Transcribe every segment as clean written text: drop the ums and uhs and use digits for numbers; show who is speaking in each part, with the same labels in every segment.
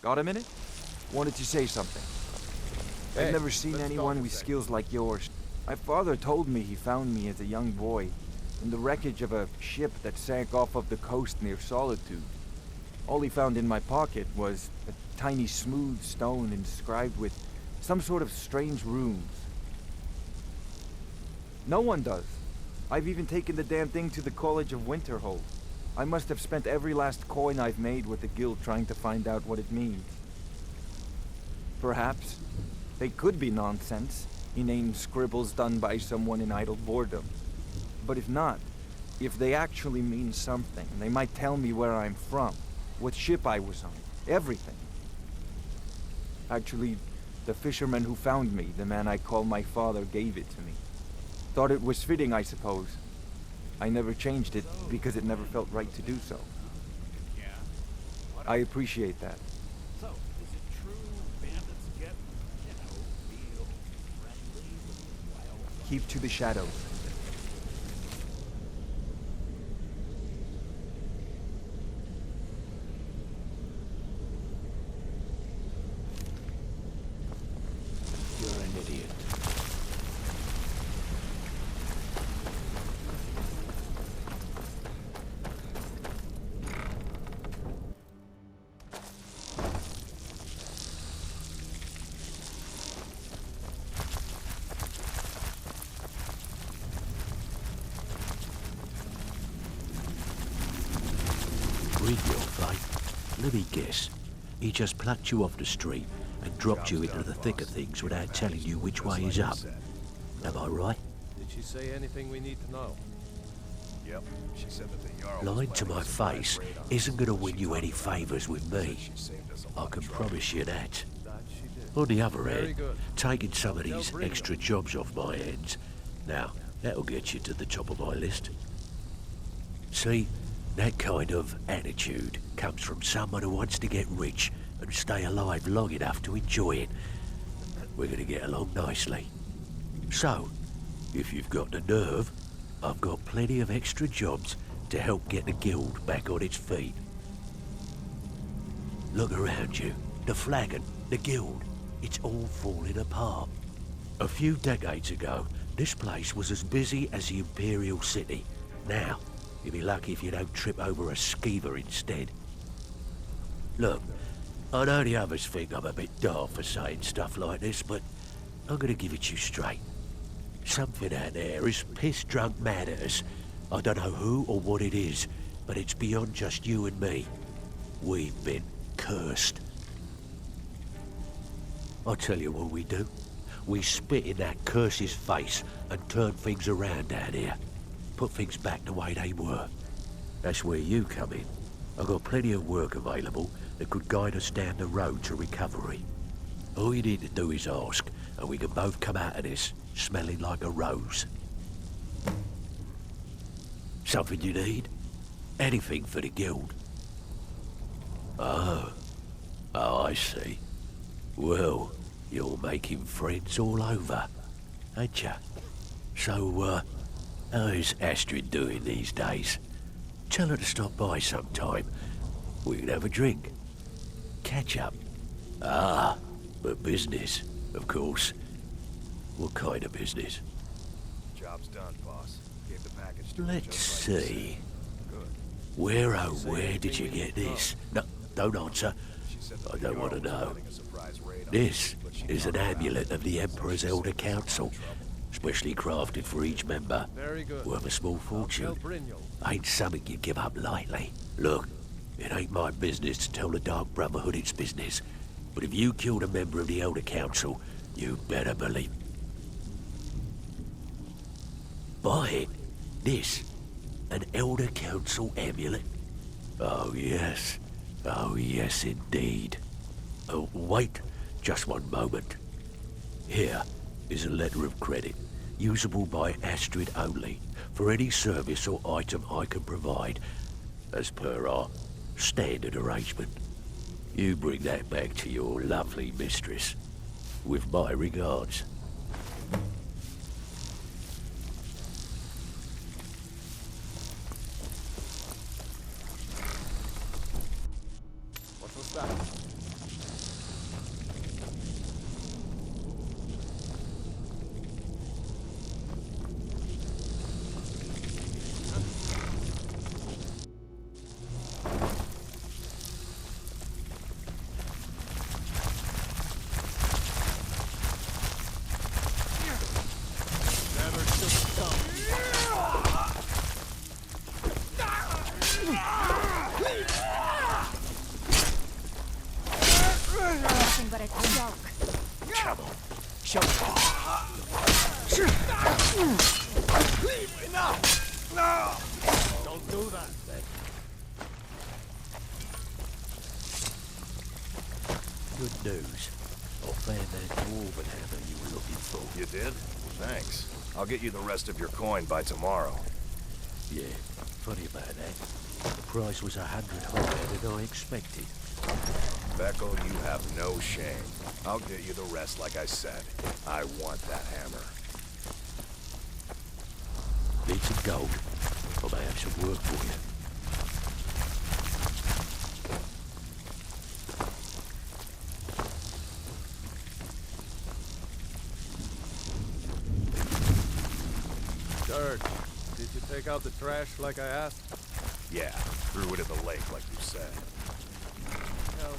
Speaker 1: Got a minute? Wanted to say something.
Speaker 2: Hey,
Speaker 1: I've never seen
Speaker 2: let's
Speaker 1: anyone
Speaker 2: talk a
Speaker 1: with
Speaker 2: sec.
Speaker 1: skills like yours. My father told me he found me as a young boy in the wreckage of a ship that sank off of the coast near Solitude. All he found in my pocket was a tiny smooth stone inscribed with some sort of strange runes. No one does. I've even taken the damn thing to the College of Winterhold. I must have spent every last coin I've made with the guild trying to find out what it means. Perhaps they could be nonsense, inane scribbles done by someone in idle boredom. But if not, if they actually mean something, they might tell me where I'm from, what ship I was on, everything. Actually, the fisherman who found me, the man I call my father, gave it to me. Thought it was fitting, I suppose. I never changed it because it never felt right to do so.
Speaker 3: Yeah.
Speaker 1: I appreciate that.
Speaker 3: So, is it true bandits get, real friendly with the wild?
Speaker 1: Keep to the shadows.
Speaker 3: You're an idiot.
Speaker 4: Read your fate. Let me guess. He just plucked you off the street and dropped you into the thick of things without telling you which way is up. Am I right?
Speaker 2: Did she say anything we need to know?
Speaker 5: Yep, she said that the Jarl was
Speaker 4: Lying to
Speaker 5: planning
Speaker 4: my
Speaker 5: a surprise
Speaker 4: face
Speaker 5: raid on
Speaker 4: isn't going to
Speaker 5: us.
Speaker 4: win
Speaker 5: She
Speaker 4: you any
Speaker 5: talked about it.
Speaker 4: favours with me.
Speaker 5: She saved us a
Speaker 4: I
Speaker 5: lot
Speaker 4: can
Speaker 5: of trouble.
Speaker 4: promise you that.
Speaker 2: That she did.
Speaker 4: On the other
Speaker 2: Very
Speaker 4: hand,
Speaker 2: good.
Speaker 4: taking some of
Speaker 2: They'll
Speaker 4: these
Speaker 2: bring
Speaker 4: extra
Speaker 2: them.
Speaker 4: jobs off my hands. Now, that'll get you to the top of my list. See, that kind of attitude comes from someone who wants to get rich and stay alive long enough to enjoy it. We're going to get along nicely. So, if you've got the nerve, I've got plenty of extra jobs to help get the guild back on its feet. Look around you. The flagon, the guild, it's all falling apart. A few decades ago, this place was as busy as the Imperial City. Now, you'll be lucky if you don't trip over a skeever instead. Look, I know the others think I'm a bit daft for saying stuff like this, but I'm gonna give it you straight. Something out there is piss-drunk mad at us. I don't know who or what it is, but it's beyond just you and me. We've been cursed. I'll tell you what we do. We spit in that curse's face and turn things around down here. Put things back the way they were. That's where you come in. I've got plenty of work available that could guide us down the road to recovery. All you need to do is ask, and we can both come out of this smelling like a rose. Something you need? Anything for the guild? Oh, I see. Well, you're making friends all over, ain't ya? So, how's Astrid doing these days? Tell her to stop by sometime. We can have a drink. Catch up. Ah, but business, of course. What kind of business?
Speaker 5: Job's done, boss. Gave the package to her
Speaker 4: Let's
Speaker 5: just like you said.
Speaker 4: see.
Speaker 5: Good.
Speaker 4: Where did you get this? No, don't answer.
Speaker 5: She said that
Speaker 4: I
Speaker 5: the
Speaker 4: don't
Speaker 5: Jarl
Speaker 4: want to
Speaker 5: was
Speaker 4: know.
Speaker 5: planning a surprise raid on
Speaker 4: This
Speaker 5: us, but she
Speaker 4: is an
Speaker 5: talked about
Speaker 4: amulet
Speaker 5: it.
Speaker 4: of the Emperor's Elder Council, specially crafted for each member.
Speaker 2: Very good.
Speaker 4: Worth a small
Speaker 2: Tell
Speaker 4: fortune.
Speaker 2: Brynjol.
Speaker 4: Ain't something you give up lightly. Look, it ain't my business to tell the Dark Brotherhood its business. But if you killed a member of the Elder Council, you better believe. Buy it. This. An Elder Council amulet. Oh yes. Oh yes indeed. Oh, wait. Just one moment. Here is a letter of credit, usable by Astrid only, for any service or item I can provide, as per our standard arrangement. You bring that back to your lovely mistress, with my regards.
Speaker 2: What was that?
Speaker 3: Shut up. Leave me now. No. Don't do that.
Speaker 4: Good news. I found that dwarven hammer you were looking for.
Speaker 5: You did? Thanks. I'll get you the rest of your coin by tomorrow.
Speaker 4: Yeah, funny about that. The price was 100 higher than I expected.
Speaker 5: Beckel, you have no shame. I'll get you the rest like I said. I want that hammer.
Speaker 4: Need some gold. I may have some work for you.
Speaker 2: Dirk, did you take out the trash like I asked?
Speaker 5: Yeah, threw it in the lake like you said.
Speaker 2: Hell,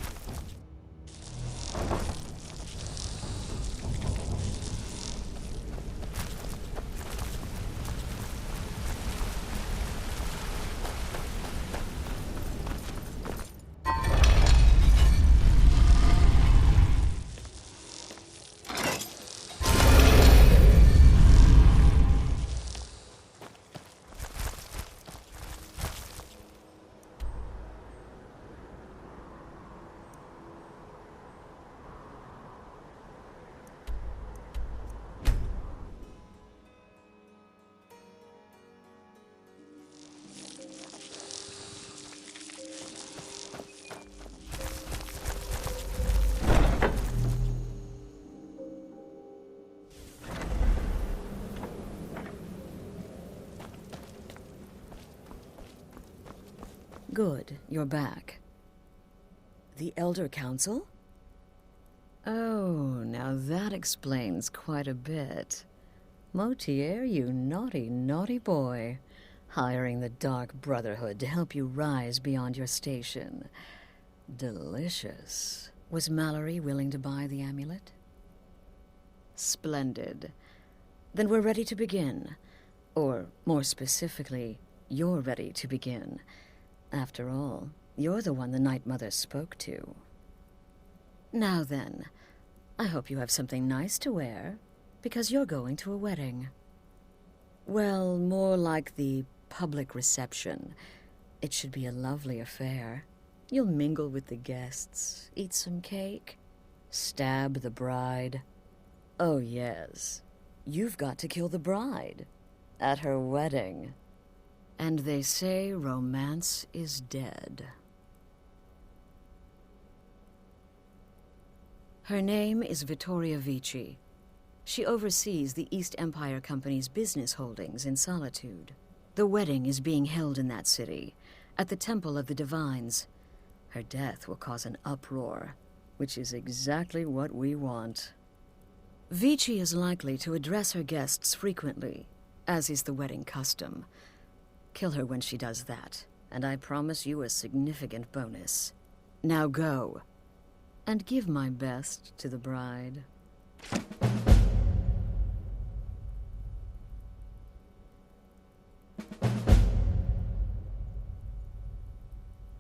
Speaker 6: Good, you're back. The Elder Council? Oh, now that explains quite a bit. Motier, you naughty, naughty boy. Hiring the Dark Brotherhood to help you rise beyond your station. Delicious. Was Mallory willing to buy the amulet? Splendid. Then we're ready to begin. Or, more specifically, you're ready to begin. After all, you're the one the Night Mother spoke to. Now then, I hope you have something nice to wear, because you're going to a wedding. Well, more like the public reception. It should be a lovely affair. You'll mingle with the guests, eat some cake, stab the bride. Oh yes, you've got to kill the bride at her wedding. And they say romance is dead. Her name is Vittoria Vici. She oversees the East Empire Company's business holdings in Solitude. The wedding is being held in that city, at the Temple of the Divines. Her death will cause an uproar, which is exactly what we want. Vici is likely to address her guests frequently, as is the wedding custom. Kill her when she does that, and I promise you a significant bonus. Now go, and give my best to the bride.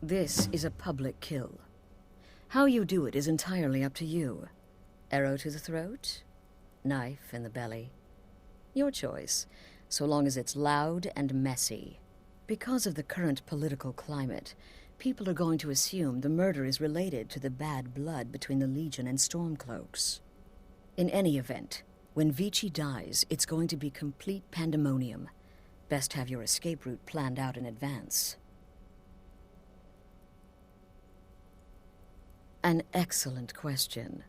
Speaker 6: This is a public kill. How you do it is entirely up to you. Arrow to the throat, knife in the belly. Your choice, so long as it's loud and messy. Because of the current political climate, people are going to assume the murder is related to the bad blood between the Legion and Stormcloaks. In any event, when Vici dies, it's going to be complete pandemonium. Best have your escape route planned out in advance. An excellent question.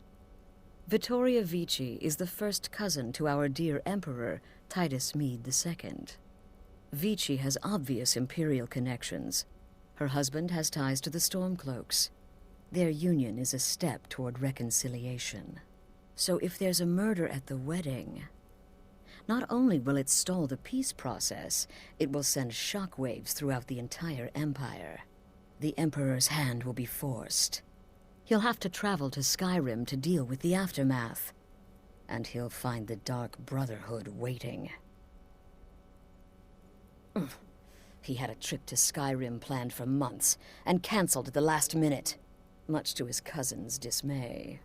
Speaker 6: Vittoria Vici is the first cousin to our dear Emperor, Titus Mede II. Vici has obvious Imperial connections. Her husband has ties to the Stormcloaks. Their union is a step toward reconciliation. So if there's a murder at the wedding, not only will it stall the peace process, it will send shockwaves throughout the entire Empire. The Emperor's hand will be forced. He'll have to travel to Skyrim to deal with the aftermath. And he'll find the Dark Brotherhood waiting. He had a trip to Skyrim planned for months, and cancelled at the last minute, much to his cousin's dismay.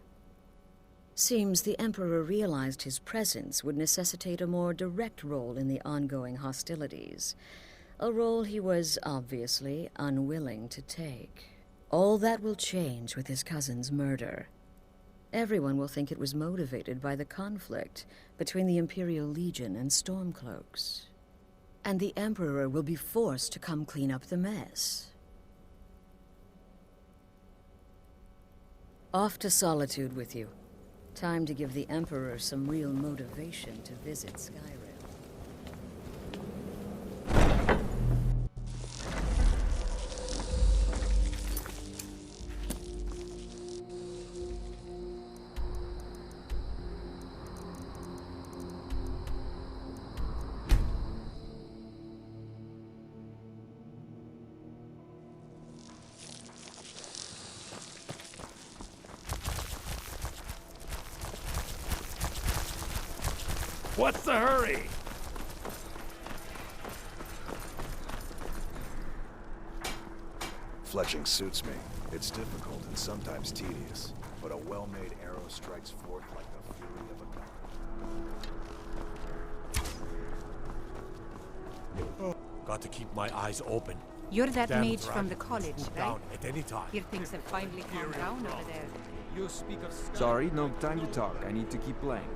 Speaker 6: Seems the Emperor realized his presence would necessitate a more direct role in the ongoing hostilities, a role he was obviously unwilling to take. All that will change with his cousin's murder. Everyone will think it was motivated by the conflict between the Imperial Legion and Stormcloaks. And the Emperor will be forced to come clean up the mess. Off to Solitude with you. Time to give the Emperor some real motivation to visit Skyrim.
Speaker 3: What's the hurry?
Speaker 5: Fletching suits me. It's difficult and sometimes tedious, but a well-made arrow strikes forth like the fury of a god.
Speaker 4: Got to keep my eyes open.
Speaker 7: You're that
Speaker 4: Damn
Speaker 7: mage from the
Speaker 4: dragon.
Speaker 7: college,
Speaker 4: Swoop
Speaker 7: right?
Speaker 4: down at any time.
Speaker 7: Here things have finally calmed down over there.
Speaker 2: You speak of Skyrim.
Speaker 1: Sorry, no time to talk. I need to keep playing.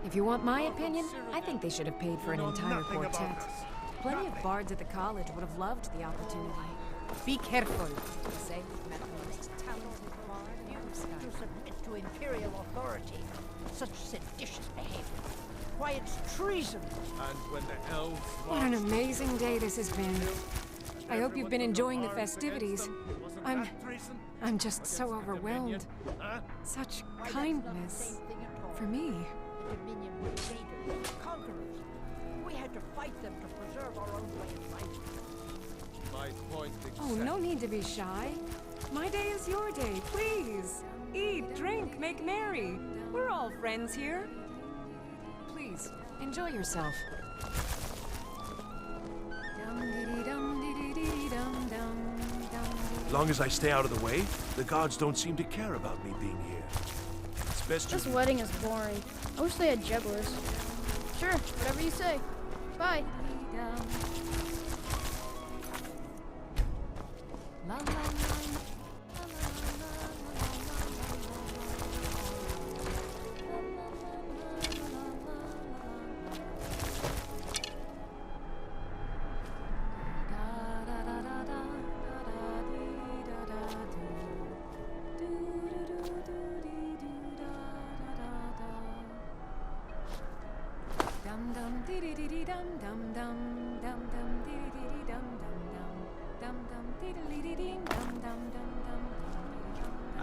Speaker 7: If you want my opinion, I think they should have paid for an entire quartet. Plenty of bards at the college would have loved the opportunity. Be careful. Say you've met the most talented bard of
Speaker 8: To
Speaker 7: Skyrim.
Speaker 8: submit to imperial authority. Such seditious behavior. Why, it's treason.
Speaker 2: And when the elves
Speaker 7: What an amazing day this has been. I hope you've been enjoying the festivities. I'm just so overwhelmed. Such kindness. For me.
Speaker 8: The Dominion were raiders and conquerors. We had to fight them to preserve our own way of life.
Speaker 2: my point
Speaker 7: Oh, no need to be shy. My day is your day, please. Eat, drink, make merry. We're all friends here. Please, enjoy yourself.
Speaker 4: As long as I stay out of the way, the gods don't seem to care about me being here. It's best
Speaker 9: This
Speaker 4: you...
Speaker 9: wedding is boring. I wish they had jugglers. Sure, whatever you say. Bye.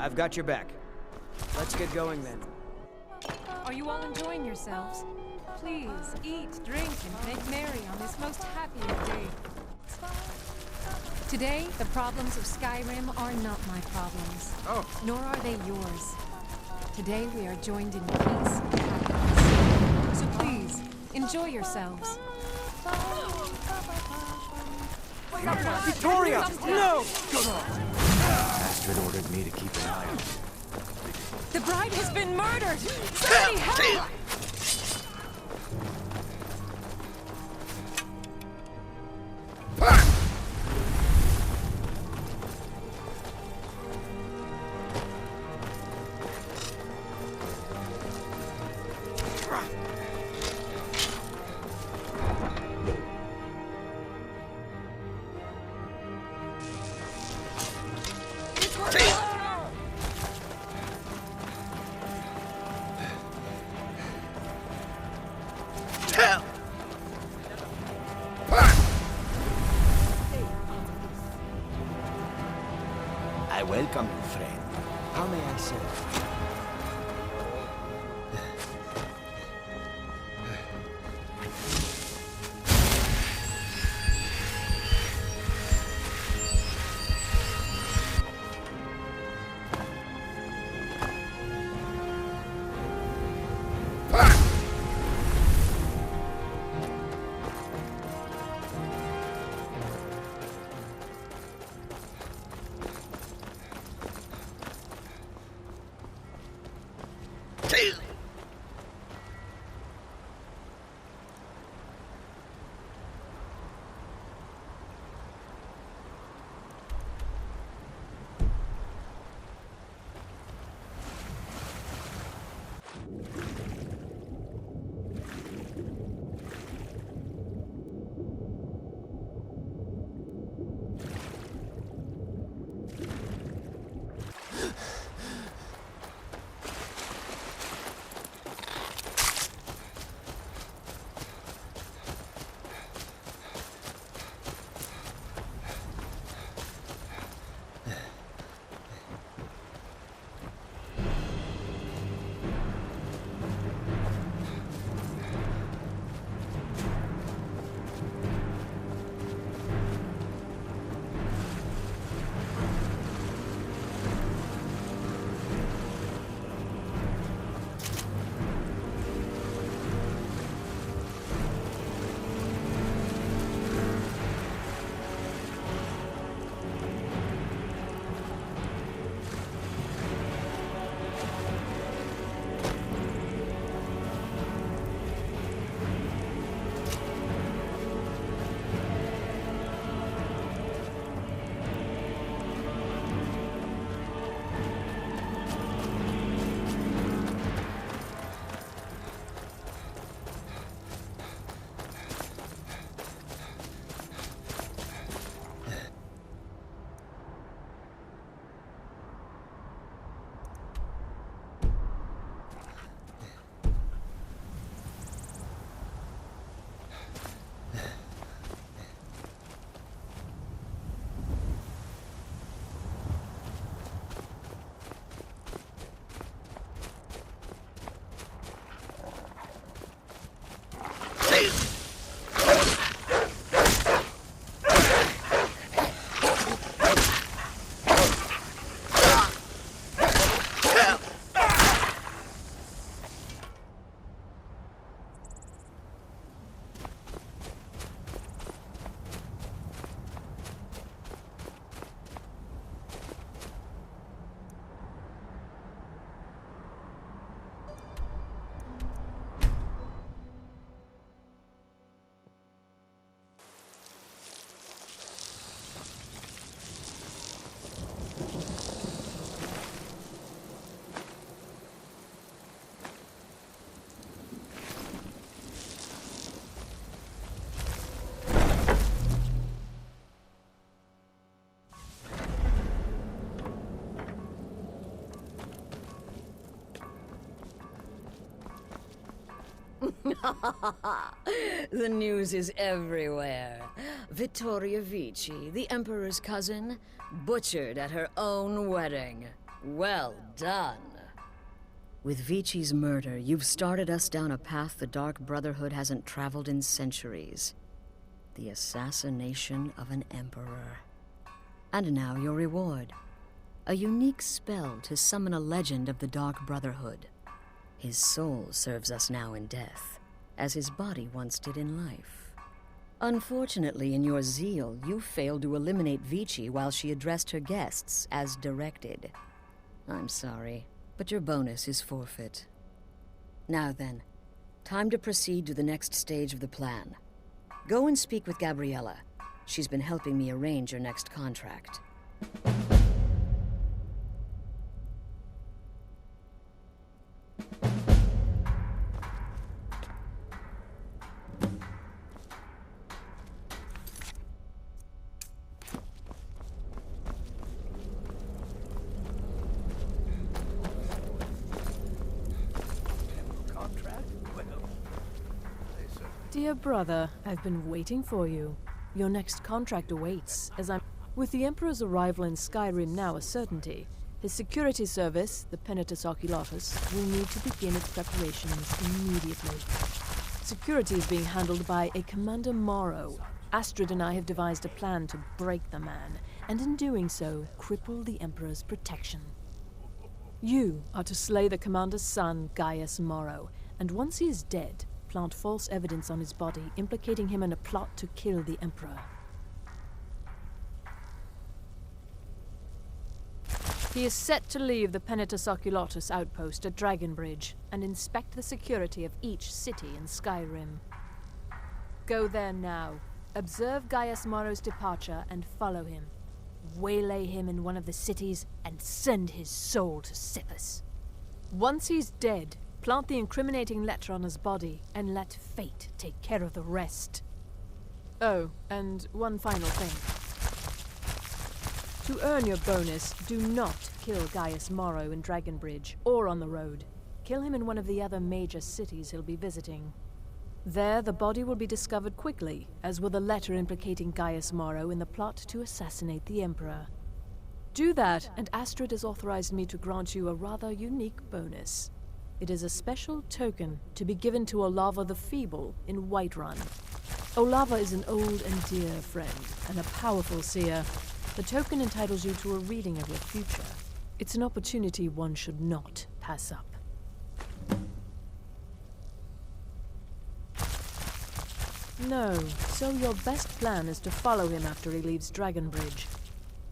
Speaker 10: I've got your back. Let's get going then.
Speaker 7: Are you all enjoying yourselves? Please, eat, drink, and make merry on this most happy of days. Today, the problems of Skyrim are not my problems.
Speaker 10: Oh.
Speaker 7: Nor are they yours. Today, we are joined in peace and happiness. So please, enjoy yourselves.
Speaker 10: Victoria! No!
Speaker 1: Bastard ordered me to keep an eye on you.
Speaker 7: The bride has been murdered! Somebody help!
Speaker 10: I welcome you, friend. How may I serve?
Speaker 6: The news is everywhere. Vittoria Vici, the Emperor's cousin, butchered at her own wedding. Well done. With Vici's murder, you've started us down a path the Dark Brotherhood hasn't traveled in centuries. The assassination of an emperor. And now your reward. A unique spell to summon a legend of the Dark Brotherhood. His soul serves us now in death, as his body once did in life. Unfortunately, in your zeal, you failed to eliminate Vici while she addressed her guests as directed. I'm sorry, but your bonus is forfeit. Now then, time to proceed to the next stage of the plan. Go and speak with Gabriella. She's been helping me arrange your next contract.
Speaker 11: Dear brother, I've been waiting for you. Your next contract awaits, as I'm... With the Emperor's arrival in Skyrim now a certainty, his security service, the Penitus Oculatus, will need to begin its preparations immediately. Security is being handled by a Commander Morrow. Astrid and I have devised a plan to break the man, and in doing so, cripple the Emperor's protection. You are to slay the Commander's son, Gaius Morrow, and once he is dead, plant false evidence on his body, implicating him in a plot to kill the Emperor. He is set to leave the Penitus Oculatus outpost at Dragonbridge and inspect the security of each city in Skyrim. Go there now, observe Gaius Morrow's departure and follow him. Waylay him in one of the cities and send his soul to Sithis. Once he's dead, plant the incriminating letter on his body, and let fate take care of the rest. Oh, and one final thing. To earn your bonus, do not kill Gaius Morrow in Dragonbridge, or on the road. Kill him in one of the other major cities he'll be visiting. There, the body will be discovered quickly, as will the letter implicating Gaius Morrow in the plot to assassinate the Emperor. Do that, and Astrid has authorized me to grant you a rather unique bonus. It is a special token to be given to Olava the Feeble in Whiterun. Olava is an old and dear friend, and a powerful seer. The token entitles you to a reading of your future. It's an opportunity one should not pass up. No, so your best plan is to follow him after he leaves Dragonbridge.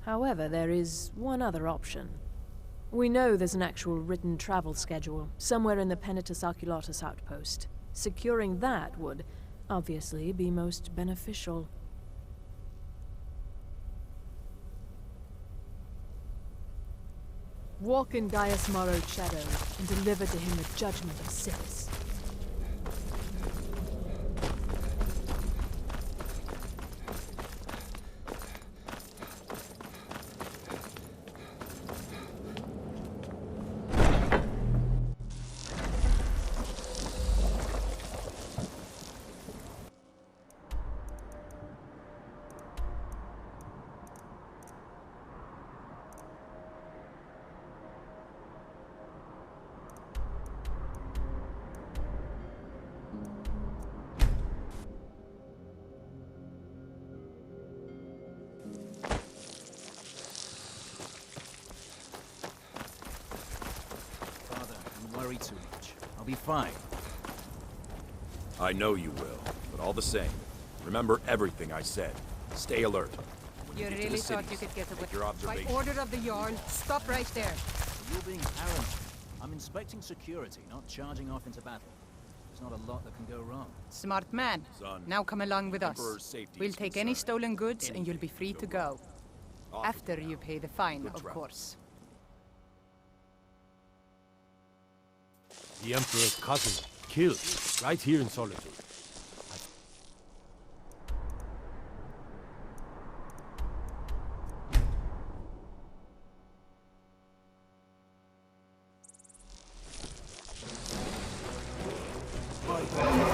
Speaker 11: However, there is one other option. We know there's an actual written travel schedule, somewhere in the Penitus Oculatus outpost. Securing that would, obviously, be most beneficial. Walk in Gaius Morrow's shadow, and deliver to him the judgment of Sithis.
Speaker 3: Too much. I'll be fine.
Speaker 5: I know you will, but all the same, remember everything I said. Stay alert. When
Speaker 7: You
Speaker 5: get to
Speaker 7: really
Speaker 5: the
Speaker 7: thought
Speaker 5: cities,
Speaker 7: you could get away?
Speaker 5: make your
Speaker 7: By
Speaker 5: observations.
Speaker 7: order of the Jarl, stop right there.
Speaker 3: You're being paranoid. I'm inspecting security, not charging off into battle. There's not a lot that can go wrong.
Speaker 7: Smart man.
Speaker 5: Son,
Speaker 7: Now come along with us.
Speaker 5: Emperor's safety
Speaker 7: We'll
Speaker 5: is
Speaker 7: take any
Speaker 5: concerned.
Speaker 7: stolen goods and you'll be
Speaker 5: Anything
Speaker 7: free
Speaker 5: can
Speaker 7: to
Speaker 5: go wrong.
Speaker 7: go.
Speaker 5: Off
Speaker 7: After
Speaker 5: with
Speaker 7: you
Speaker 5: now.
Speaker 7: pay the fine,
Speaker 5: Good
Speaker 7: of
Speaker 5: travel.
Speaker 7: course.
Speaker 4: The Emperor's cousin, killed, right here in Solitude.
Speaker 5: My God.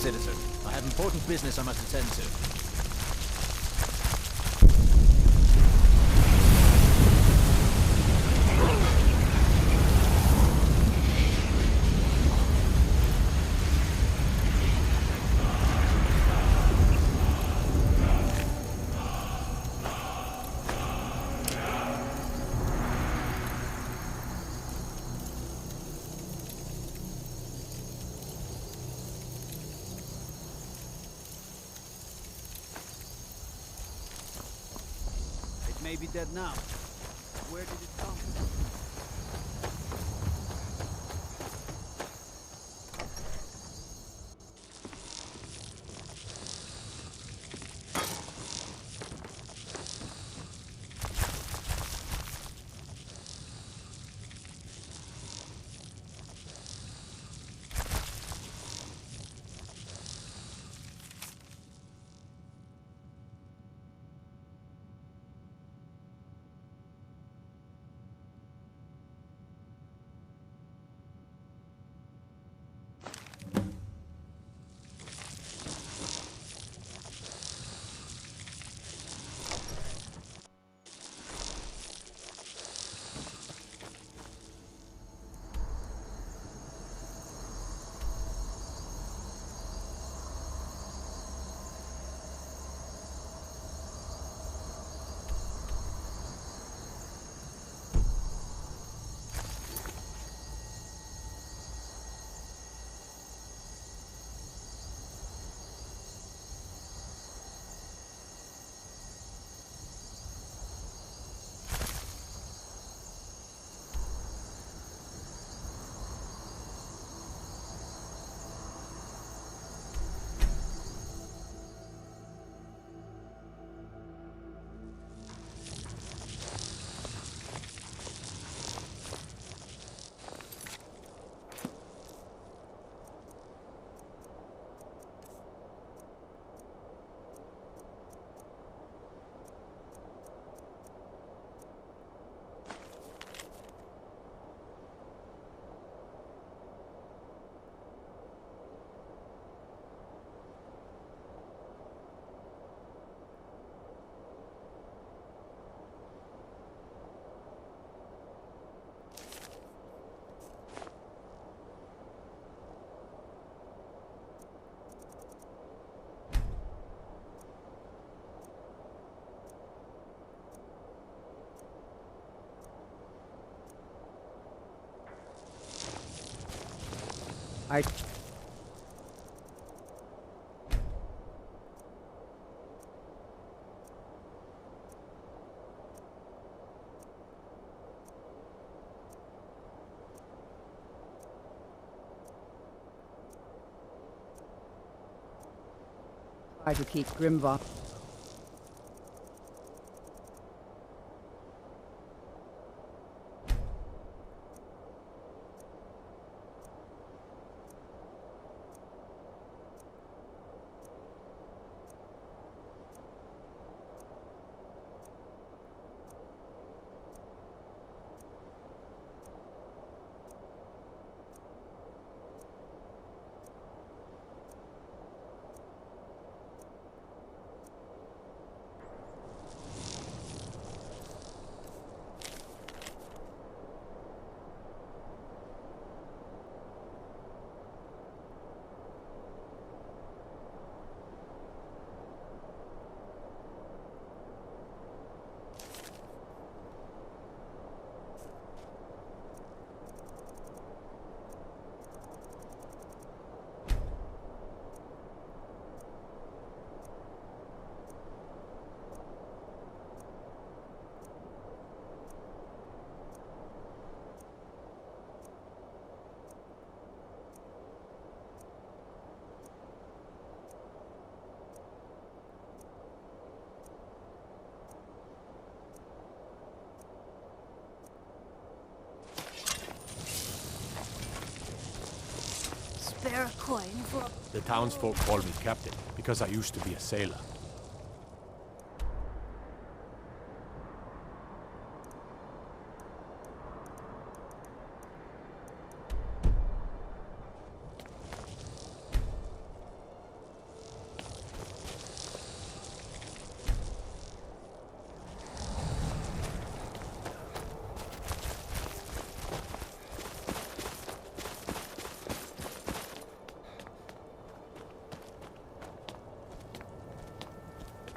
Speaker 3: citizen. I have important business I must attend to.
Speaker 12: It may be dead now. Where did it come from?
Speaker 8: Try to keep Grimvar.
Speaker 9: Spare a coin for...
Speaker 3: The townsfolk call me captain, because I used to be a sailor.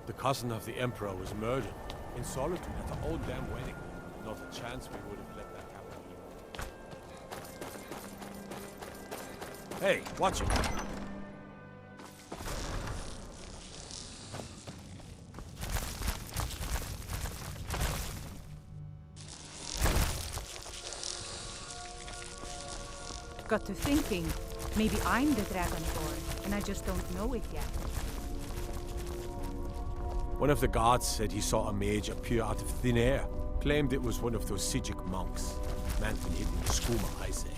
Speaker 2: The cousin of the Emperor was murdered in solitude at her own damn wedding. Not a chance we would have let that happen. Hey, watch it!
Speaker 13: Got to thinking, maybe I'm the Dragonborn, and I just don't know it yet.
Speaker 2: One of the guards said he saw a mage appear out of thin air. Claimed it was one of those Sijic monks. Man can hit in the skooma, I say.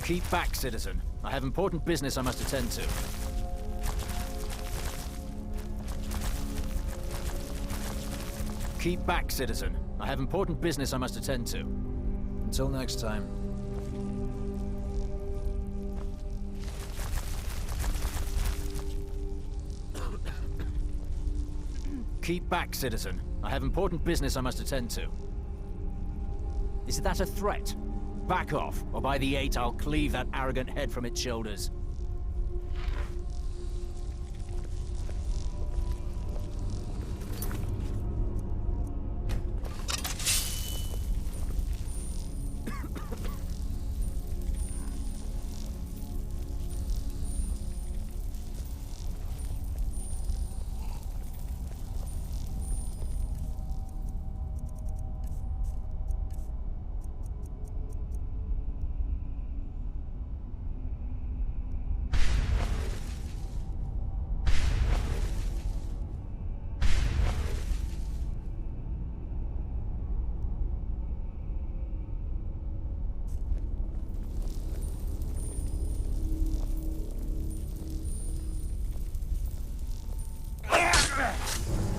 Speaker 14: Keep back, citizen. I have important business I must attend to. Keep back, citizen. I have important business I must attend to. Until next time. Keep back, citizen. I have important business I must attend to. Is that a threat? Back off, or by the 8 I'll cleave that arrogant head from its shoulders.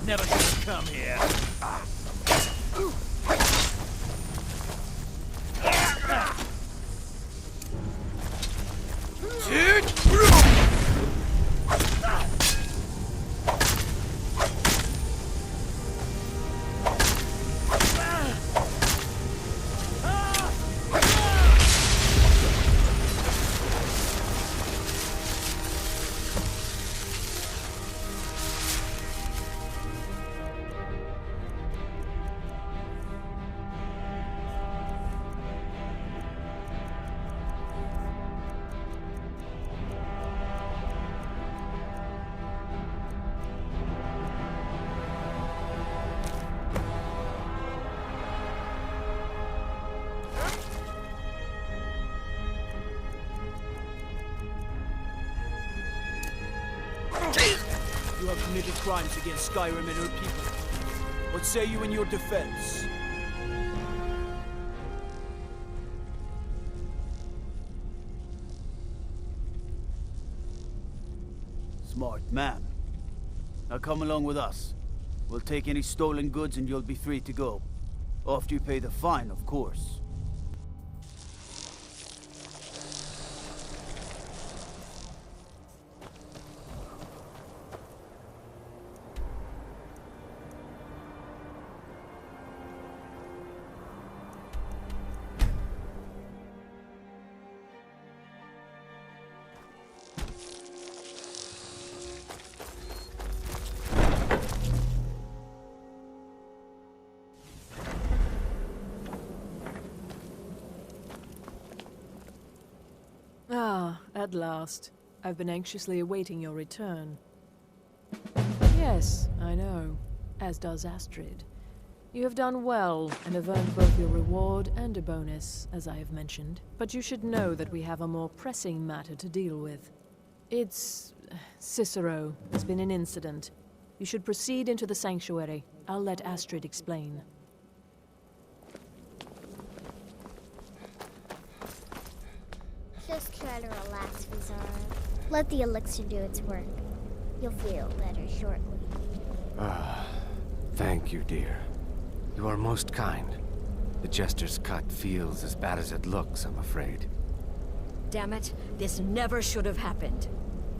Speaker 14: Never should have come here.
Speaker 12: You have committed crimes against Skyrim and her people. What say you in your defense? Smart man. Now come along with us. We'll take any stolen goods and you'll be free to go. After you pay the fine, of course.
Speaker 11: Ah, at last. I've been anxiously awaiting your return. Yes, I know. As does Astrid. You have done well, and have earned both your reward and a bonus, as I have mentioned. But you should know that we have a more pressing matter to deal with. It's... Cicero. There's been an incident. You should proceed into the sanctuary. I'll let Astrid explain.
Speaker 15: Just try to relax, Vizara. Let the elixir do its work. You'll feel better shortly.
Speaker 16: Thank you, dear. You are most kind. The Jester's cut feels as bad as it looks, I'm afraid.
Speaker 6: Damn it, this never should have happened.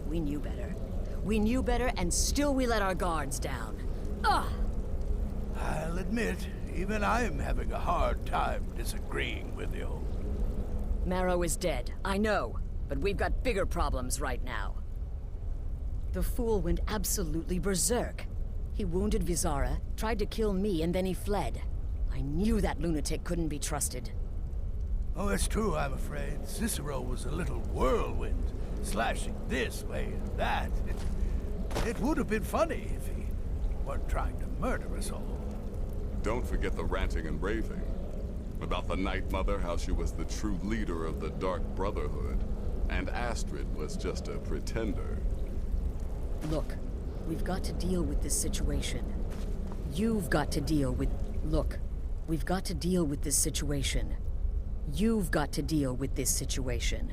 Speaker 6: We knew better. We knew better, and still we let our guards down. Ugh!
Speaker 3: I'll admit, even I'm having a hard time disagreeing with you.
Speaker 6: Marrow is dead, I know, but we've got bigger problems right now. The fool went absolutely berserk. He wounded Vizara, tried to kill me, and then he fled. I knew that lunatic couldn't be trusted.
Speaker 17: Oh, it's true, I'm afraid. Cicero was a little whirlwind, slashing this way and that. It would have been funny if he weren't trying to murder us all.
Speaker 18: Don't forget the ranting and raving. About the Night Mother, how she was the true leader of the Dark Brotherhood, and Astrid was just a pretender.
Speaker 6: Look, we've got to deal with this situation. You've got to deal with... Look, we've got to deal with this situation. You've got to deal with this situation.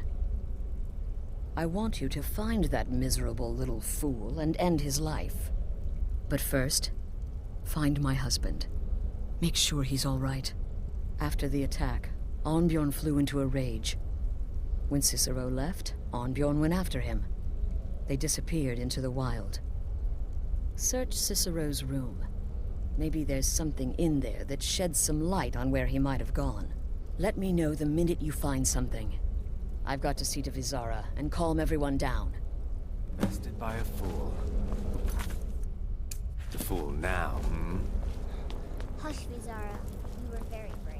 Speaker 6: I want you to find that miserable little fool and end his life. But first, find my husband. Make sure he's all right. After the attack, Arnbjorn flew into a rage. When Cicero left, Arnbjorn went after him. They disappeared into the wild. Search Cicero's room. Maybe there's something in there that sheds some light on where he might have gone. Let me know the minute you find something. I've got to see to Vizara and calm everyone down.
Speaker 16: Bested by a fool. The fool now, hmm?
Speaker 15: Hush, Vizara. You were very brave.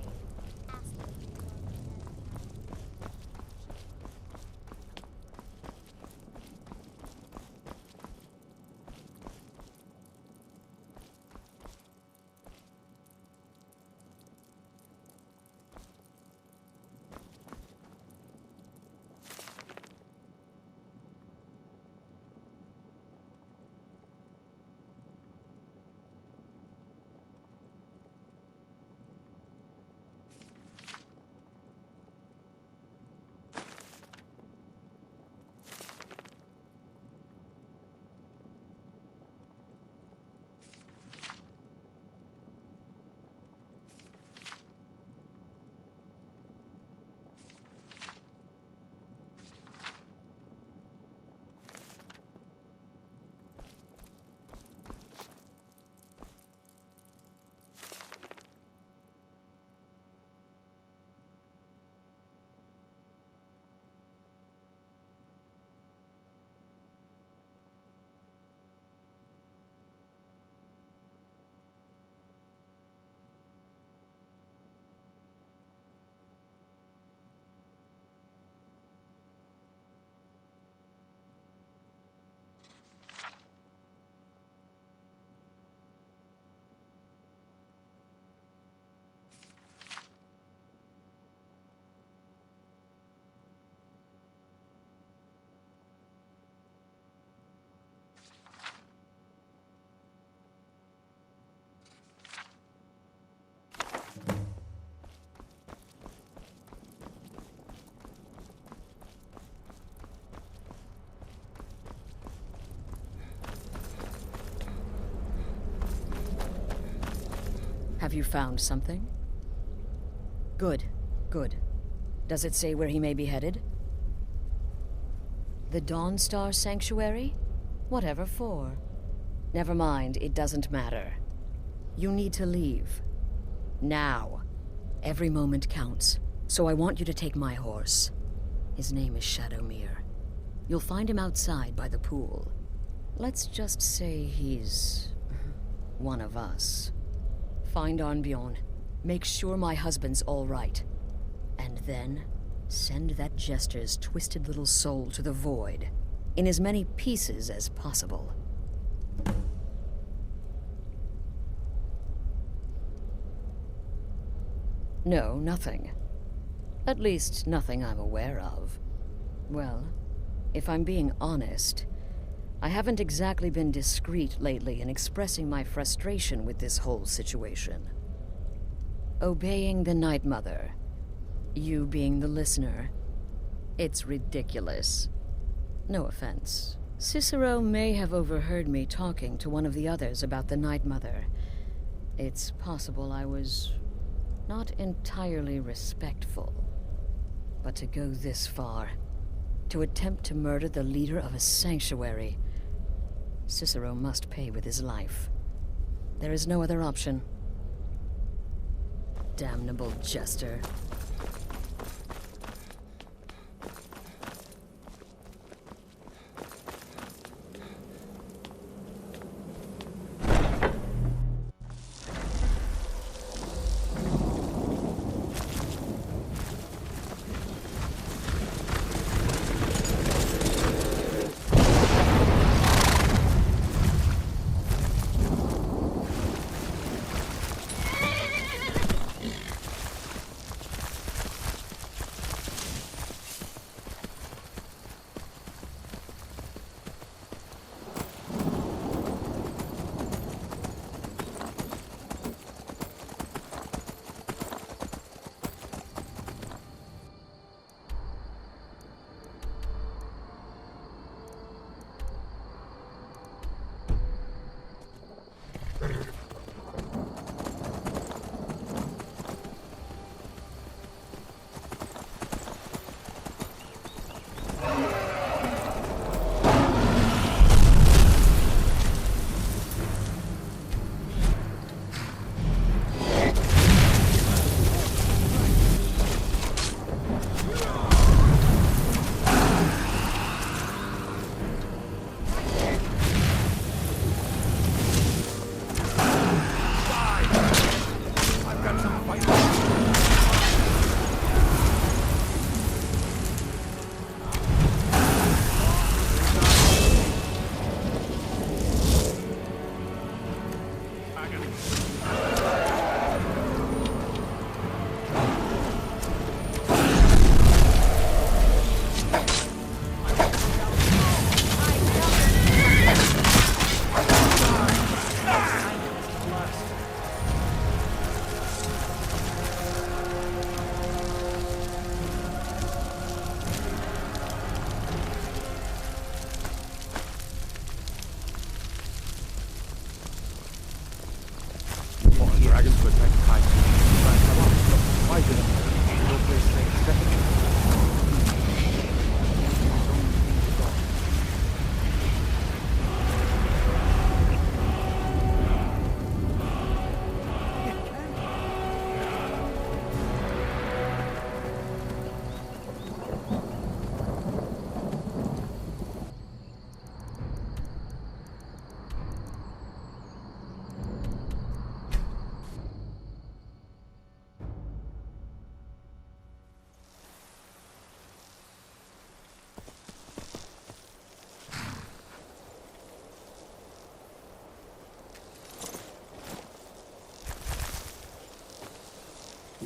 Speaker 6: Have you found something? Good, good. Does it say where he may be headed? The Dawnstar Sanctuary? Whatever for. Never mind, it doesn't matter. You need to leave. Now. Every moment counts, so I want you to take my horse. His name is Shadowmere. You'll find him outside by the pool. Let's just say he's... one of us. Find Arnbjorn. Make sure my husband's all right. And then, send that jester's twisted little soul to the void, in as many pieces as possible. No, nothing. At least, nothing I'm aware of. Well, if I'm being honest, I haven't exactly been discreet lately in expressing my frustration with this whole situation. Obeying the Night Mother, you being the listener, it's ridiculous. No offense. Cicero may have overheard me talking to one of the others about the Night Mother. It's possible I was not entirely respectful. But to go this far, to attempt to murder the leader of a sanctuary, Cicero must pay with his life. There is no other option. Damnable jester.
Speaker 16: him to attack Kite. But come on, why did he? No place like Stephanie.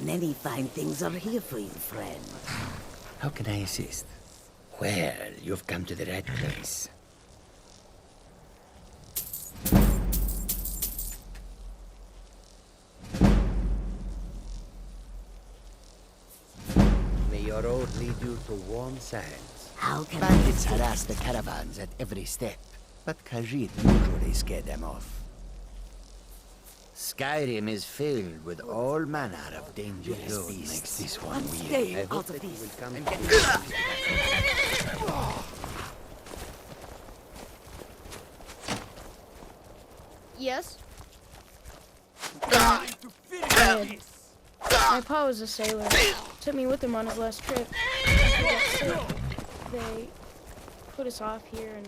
Speaker 10: Many fine things are here for you, friend. How can I assist? Well, you've come to the right place. May your road lead you to warm sands.
Speaker 8: How can
Speaker 10: Bandits harass the caravans at every step, but Khajiit usually scare them off. Skyrim is filled with all manner of dangerous beasts. Makes this one weird.
Speaker 8: staying
Speaker 10: I hope
Speaker 8: out of
Speaker 10: that you
Speaker 8: this
Speaker 10: will come
Speaker 8: and
Speaker 10: to
Speaker 8: get-
Speaker 9: Yes? Dad. My pa was a sailor. Took me with him on his last trip. After we got sick, they put us off here and...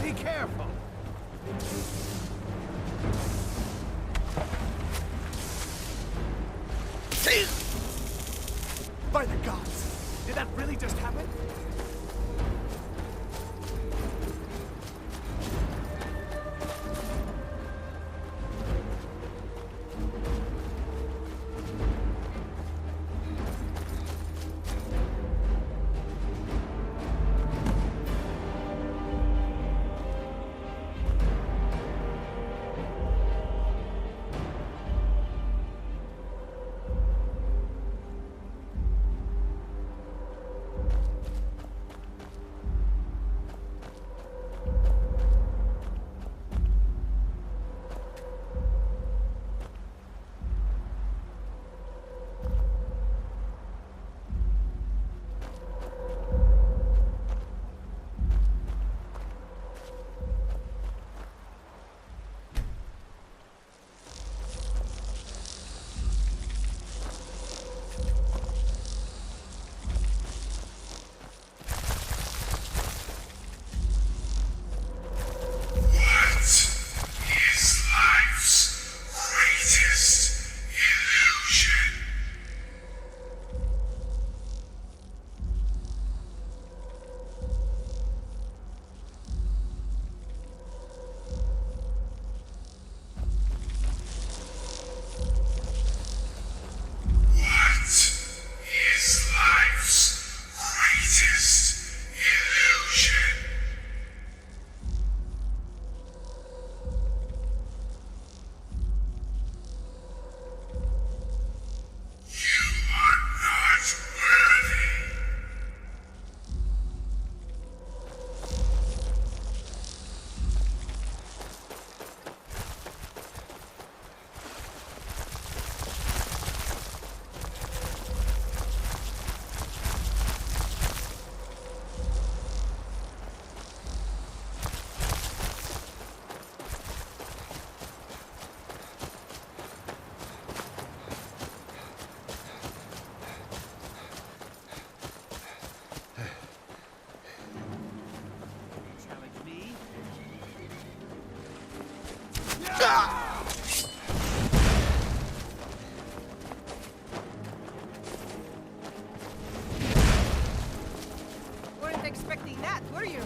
Speaker 17: Be careful.
Speaker 3: By the gods! Did that really just happen?
Speaker 8: Weren't expecting that, were you?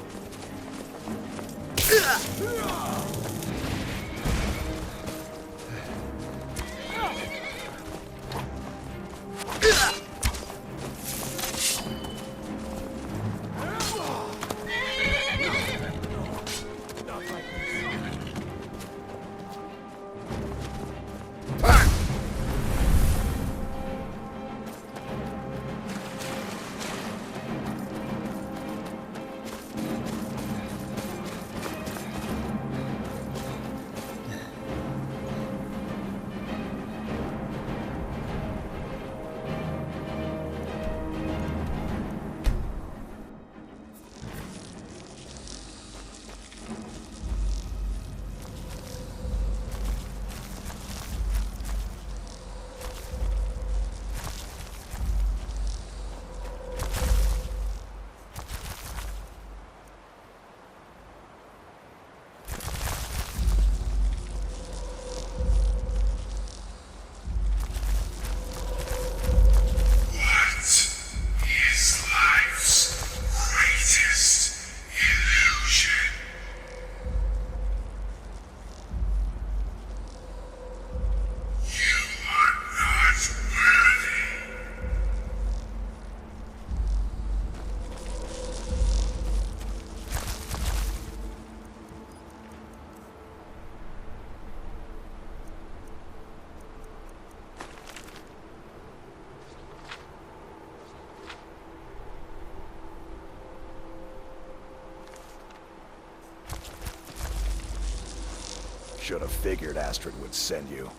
Speaker 19: Should have figured Astrid would send you.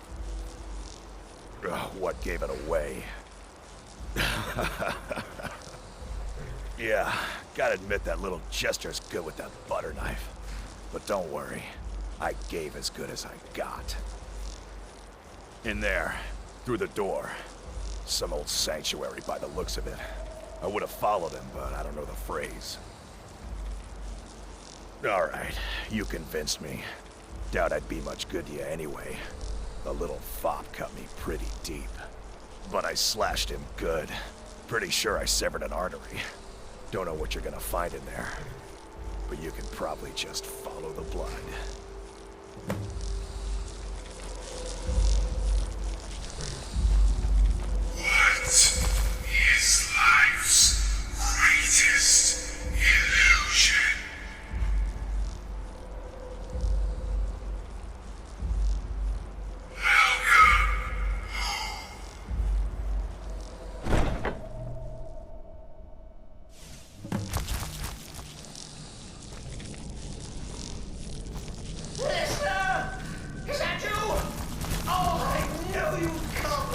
Speaker 19: Ugh, what gave it away? Yeah, gotta admit that little gesture's good with that butter knife. But don't worry, I gave as good as I got. In there, through the door. Some old sanctuary by the looks of it. I would have followed him, but I don't know the phrase. Alright, you convinced me. Doubt I'd be much good to you anyway. The little fop cut me pretty deep. But I slashed him good. Pretty sure I severed an artery. Don't know what you're gonna find in there. But you can probably just follow the blood.
Speaker 20: What is life's greatest illusion?
Speaker 10: Listener! Is that you? Oh, I knew you'd come!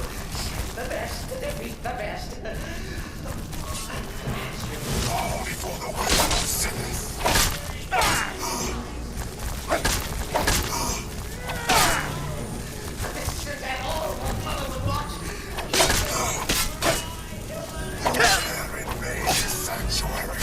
Speaker 10: The best, defeat the best.
Speaker 20: All before the will of Sithis.
Speaker 10: This is at all what Mother would want.
Speaker 20: Where invade his sanctuary?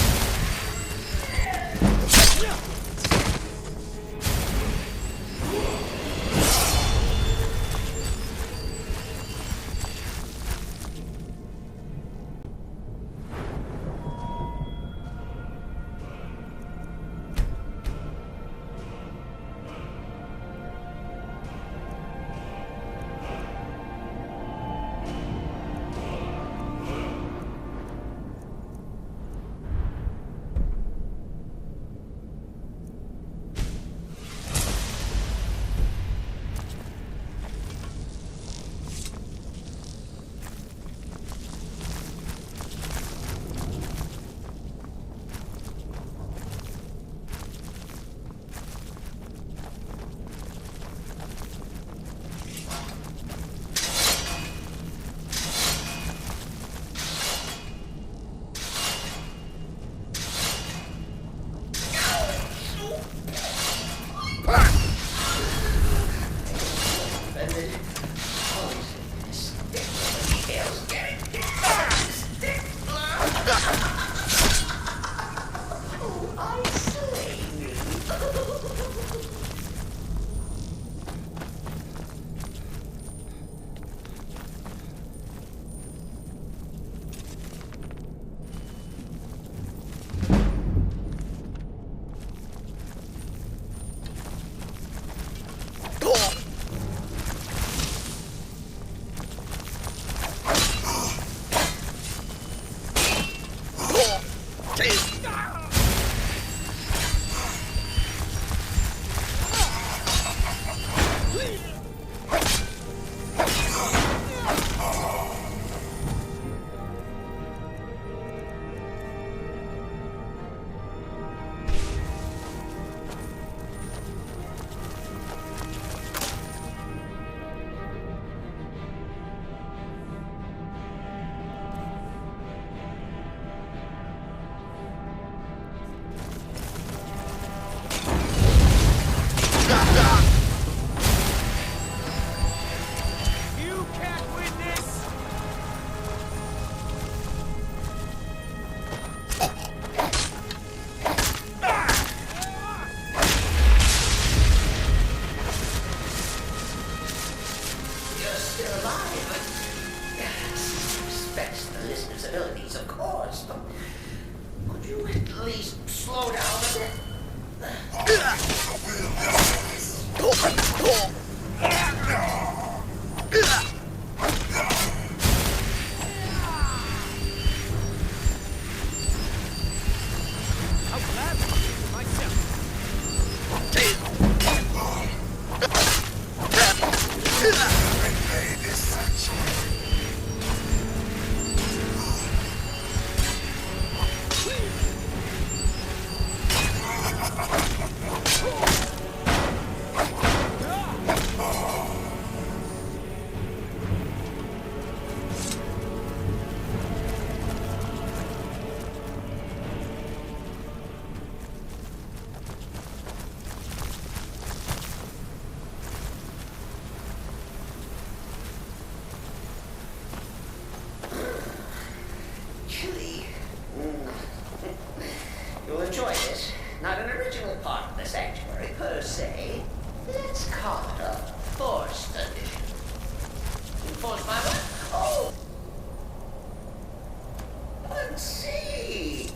Speaker 10: Forced. Forced by what? Oh! Let's see.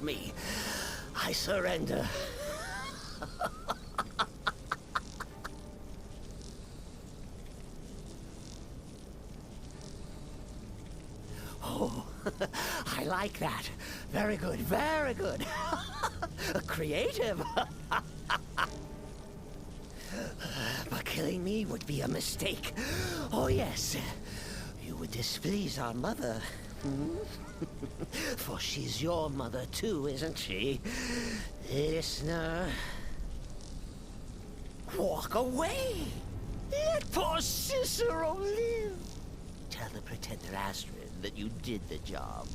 Speaker 10: Me. I surrender. Oh, I like that. Very good, very good. Creative. But killing me would be a mistake. Oh, yes. You would displease our mother. Hmm? For she's your mother too, isn't she? Listener. Walk away! Let poor Cicero live! Tell the pretender Astrid that you did the job.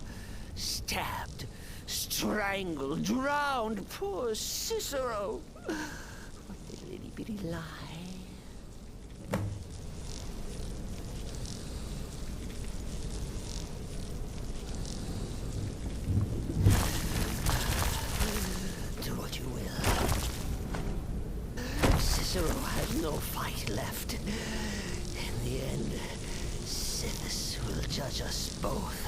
Speaker 10: Stabbed, strangled, drowned poor Cicero. What a little bitty lie. Cicero has no fight left. In the end, Sithis will judge us both.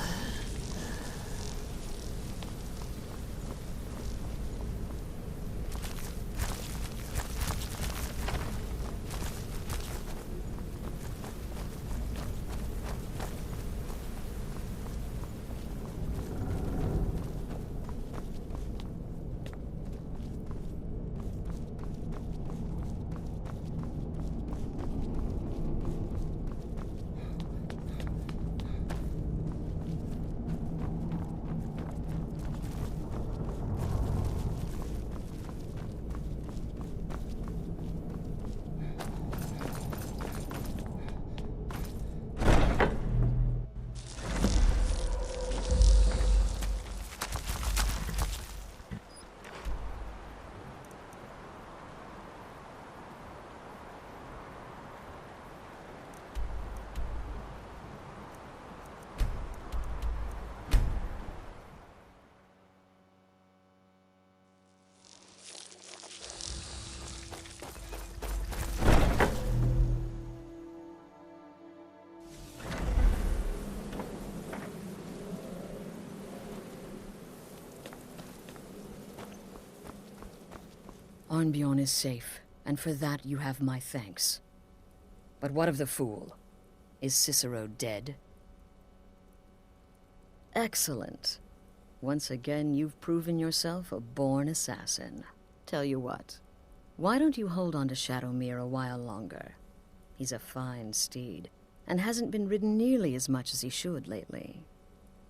Speaker 6: Arnbjorn is safe, and for that you have my thanks. But what of the fool? Is Cicero dead? Excellent. Once again, you've proven yourself a born assassin. Tell you what, why don't you hold on to Shadowmere a while longer? He's a fine steed, and hasn't been ridden nearly as much as he should lately.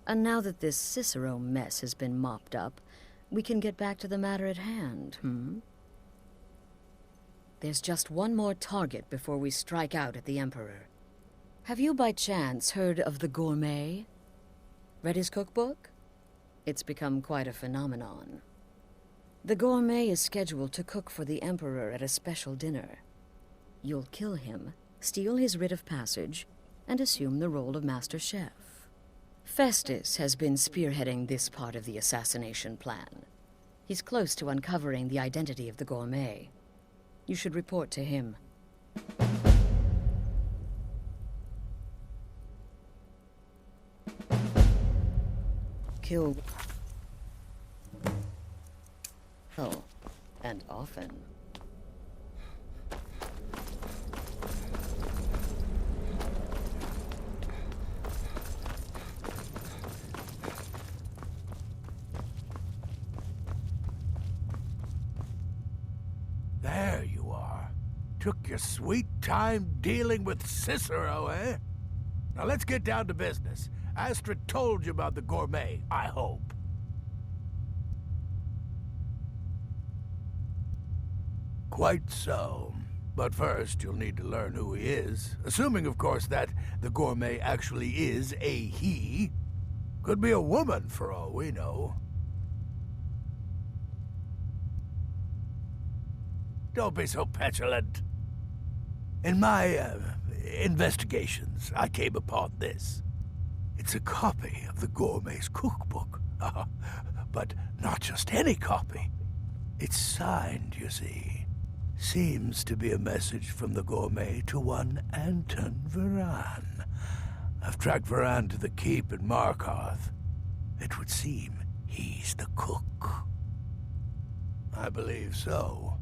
Speaker 6: And now that this Cicero mess has been mopped up, we can get back to the matter at hand, There's just one more target before we strike out at the Emperor. Have you by chance heard of the Gourmet? Read his cookbook? It's become quite a phenomenon. The Gourmet is scheduled to cook for the Emperor at a special dinner. You'll kill him, steal his writ of passage, and assume the role of Master Chef. Festus has been spearheading this part of the assassination plan. He's close to uncovering the identity of the Gourmet. You should report to him. Kill well, and often.
Speaker 17: There you are. Took your sweet time dealing with Cicero, eh? Now let's get down to business. Astrid told you about the Gourmet, I hope. Quite so. But first, you'll need to learn who he is. Assuming, of course, that the Gourmet actually is a he. Could be a woman, for all we know. Don't be so petulant. In my, investigations, I came upon this. It's a copy of the Gourmet's cookbook. But not just any copy. It's signed, you see. Seems to be a message from the Gourmet to one Anton Varan. I've tracked Varan to the keep in Markarth. It would seem he's the cook. I believe so.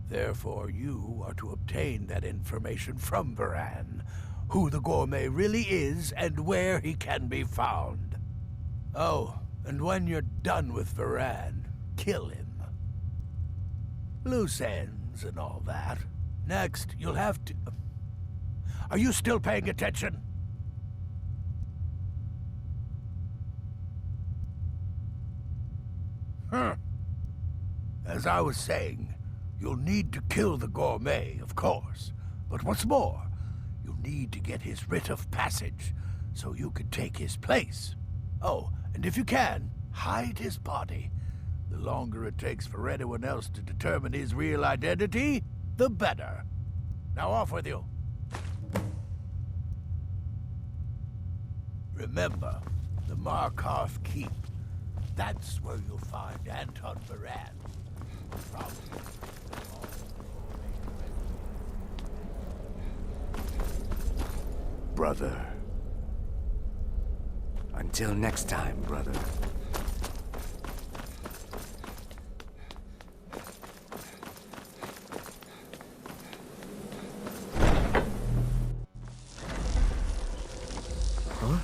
Speaker 17: Therefore, you are to obtain that information from Varan, who the Gourmet really is and where he can be found. Oh, and when you're done with Varan, kill him. Loose ends and all that. Next, you'll have to... Are you still paying attention? As I was saying, you'll need to kill the Gourmet, of course. But what's more, you'll need to get his writ of passage, so you can take his place. Oh, and if you can, hide his body. The longer it takes for anyone else to determine his real identity, the better. Now off with you. Remember, the Markarth Keep. That's where you'll find Anton Varan.
Speaker 16: Brother. Until next time, brother.
Speaker 4: Huh?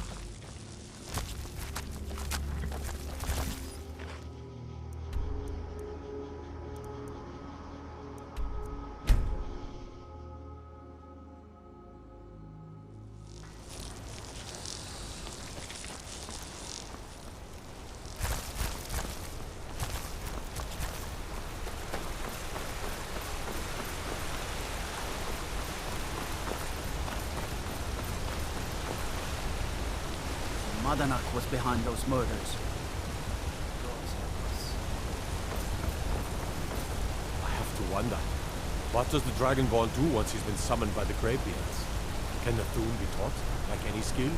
Speaker 12: Madanak was behind those murders.
Speaker 2: I have to wonder. What does the Dragonborn do once he's been summoned by the Greybeards? Can the Thune be taught, like any skill?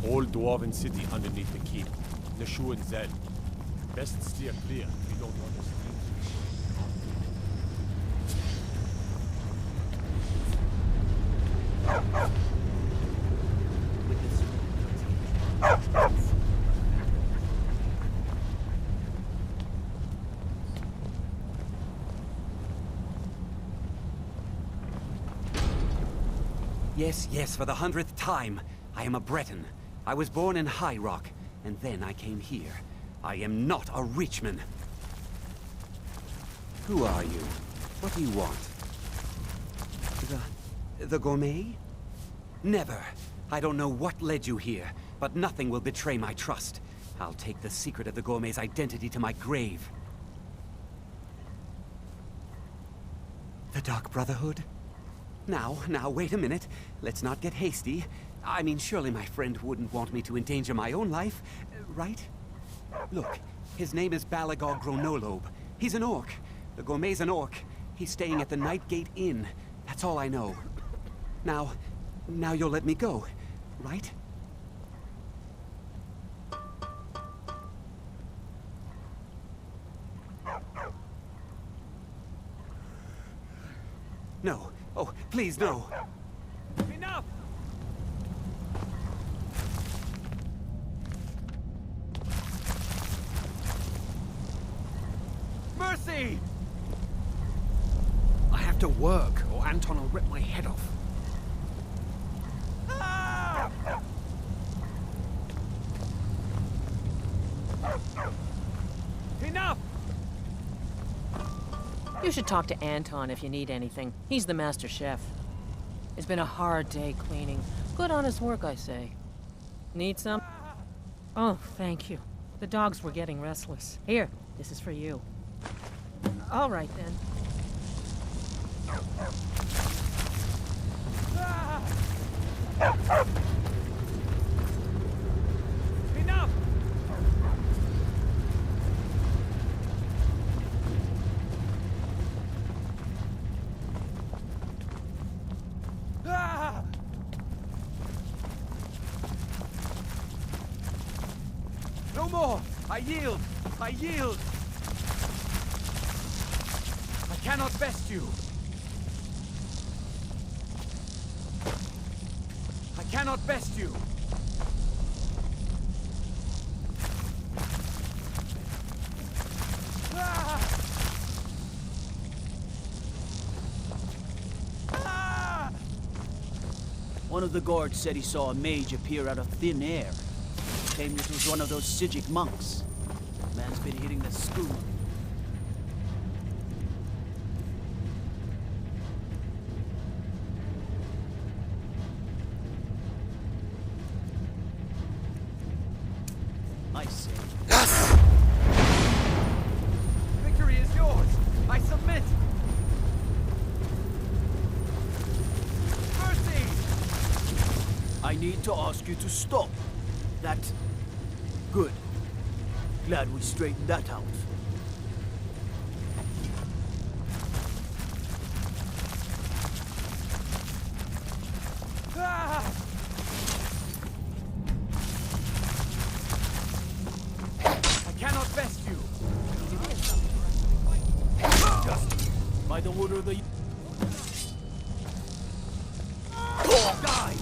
Speaker 2: Whole dwarven city underneath the keep. Nashu and Zed. Best steer clear if you don't want to steal.
Speaker 21: Yes, yes, for the 100th time. I am a Breton. I was born in High Rock, and then I came here. I am not a Richman. Who are you? What do you want? The gourmet? Never. I don't know what led you here, but nothing will betray my trust. I'll take the secret of the gourmet's identity to my grave. The Dark Brotherhood? Now, wait a minute. Let's not get hasty. I mean, surely my friend wouldn't want me to endanger my own life, right? Look, his name is Balagog Gronolobe. He's an orc. The gourmet's an orc. He's staying at the Nightgate Inn. That's all I know. Now you'll let me go, right? No. Oh, please, no.
Speaker 3: Enough! Mercy!
Speaker 14: I have to work, or Anton will rip my head off.
Speaker 3: Ah! Enough!
Speaker 22: You should talk to Anton if you need anything. He's the master chef. It's been a hard day cleaning. Good honest work, I say. Need some? Oh, thank you. The dogs were getting restless. Here, this is for you. All right, then.
Speaker 3: Enough! No more! I yield! I yield! I cannot best you! I cannot best you!
Speaker 12: One of the guards said he saw a mage appear out of thin air. Claimed it was one of those Sijic monks. Man's been hitting the school. I say.
Speaker 3: Yes! Victory is yours! I submit! Mercy!
Speaker 12: I need to ask you to stop. That... Good. Glad we straightened that out.
Speaker 3: Ah! I cannot best you!
Speaker 12: Just by the order of the... Die!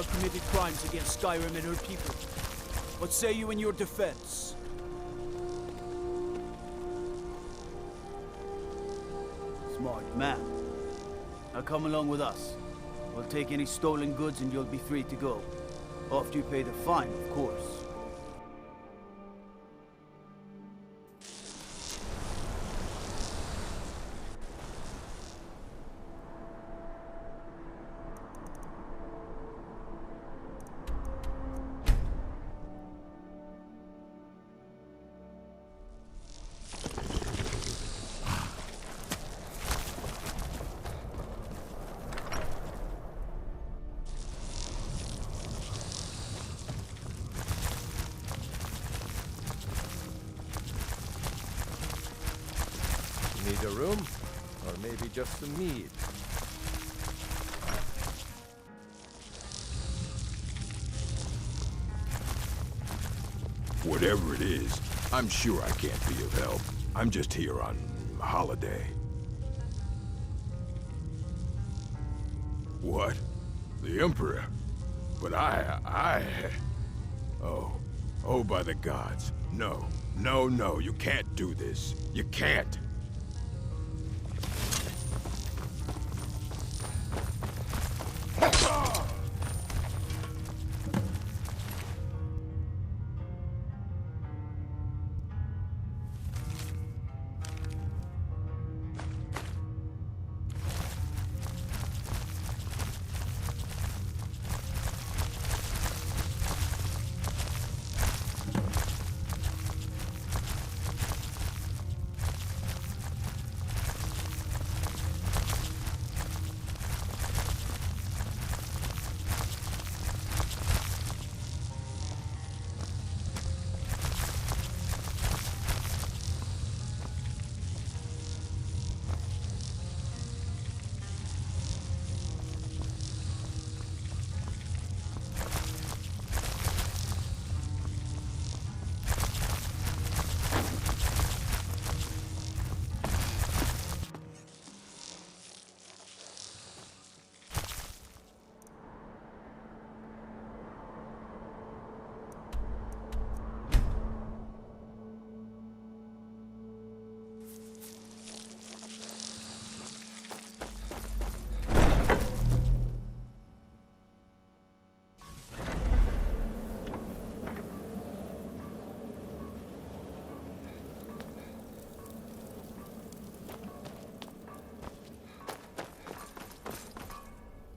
Speaker 12: have committed crimes against Skyrim and her people. What say you in your defense? Smart man. Now come along with us. We'll take any stolen goods and you'll be free to go. After you pay the fine, of course.
Speaker 2: Need a room? Or maybe just some mead?
Speaker 1: Whatever it is, I'm sure I can't be of help. I'm just here on holiday. What? The Emperor? But Oh, by the gods. No, no, no, you can't do this. You can't.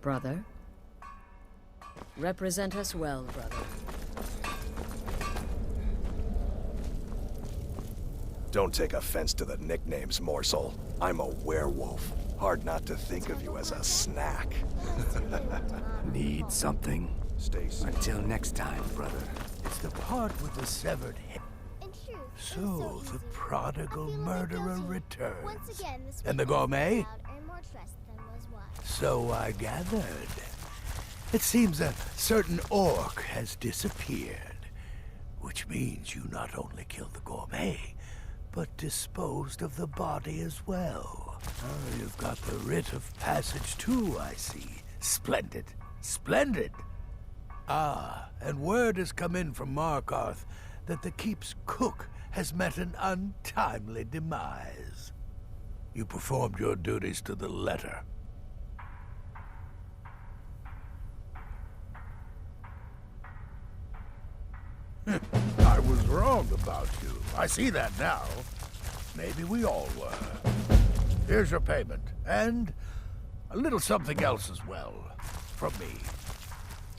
Speaker 6: Brother? Represent us well, brother.
Speaker 19: Don't take offense to the nicknames, morsel. I'm a werewolf. Hard not to think of you as a snack.
Speaker 16: Need something?
Speaker 19: Stacy.
Speaker 16: Until next time, brother.
Speaker 17: It's the part with the severed head. So the prodigal murderer returns. And the gourmet? So I gathered. It seems a certain orc has disappeared. Which means you not only killed the gourmet, but disposed of the body as well. Oh, you've got the writ of passage too, I see. Splendid. Splendid! Ah, and word has come in from Markarth that the keep's cook has met an untimely demise. You performed your duties to the letter. I was wrong about you. I see that now. Maybe we all were. Here's your payment, and a little something else as well, from me.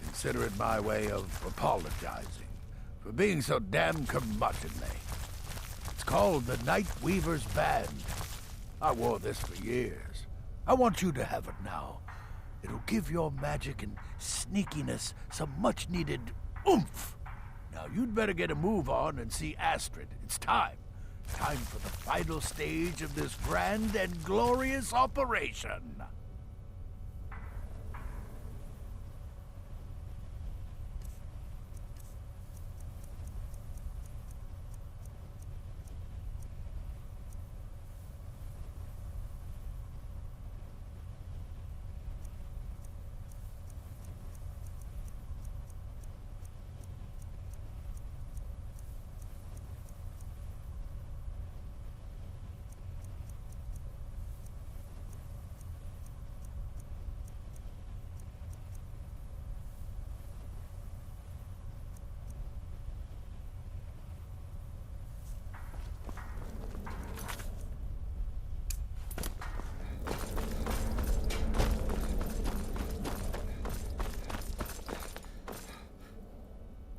Speaker 17: Consider it my way of apologizing for being so damn curmudgeonly. It's called the Night Weaver's Band. I wore this for years. I want you to have it now. It'll give your magic and sneakiness some much-needed oomph. Now, you'd better get a move on and see Astrid. It's time. Time for the final stage of this grand and glorious operation.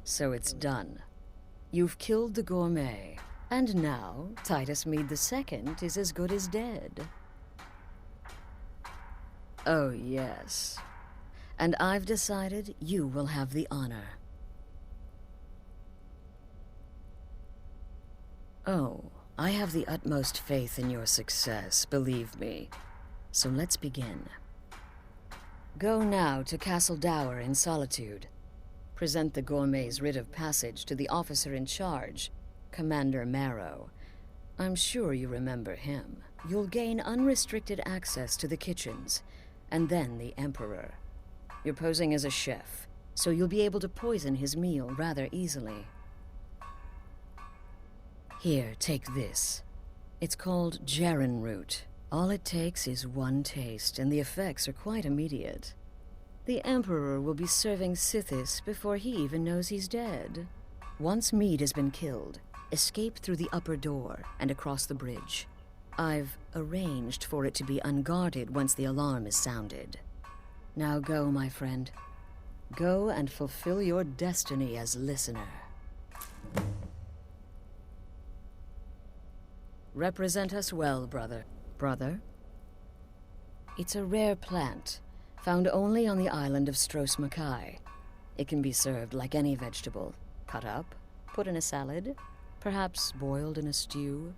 Speaker 6: So it's done. You've killed the gourmet, and now Titus Mead II is as good as dead. Oh, yes. And I've decided you will have the honor. Oh, I have the utmost faith in your success, believe me. So let's begin. Go now to Castle Dower in Solitude. Present the gourmet's writ of passage to the officer in charge, Commander Marrow. I'm sure you remember him. You'll gain unrestricted access to the kitchens, and then the Emperor. You're posing as a chef, so you'll be able to poison his meal rather easily. Here, take this. It's called Gerrin root. All it takes is one taste, and the effects are quite immediate. The Emperor will be serving Sithis before he even knows he's dead. Once Mead has been killed, escape through the upper door and across the bridge. I've arranged for it to be unguarded once the alarm is sounded. Now go, my friend. Go and fulfill your destiny as listener. Represent us well, brother. Brother? It's a rare plant, found only on the island of Stros Mackay. It can be served like any vegetable. Cut up, put in a salad, perhaps boiled in a stew.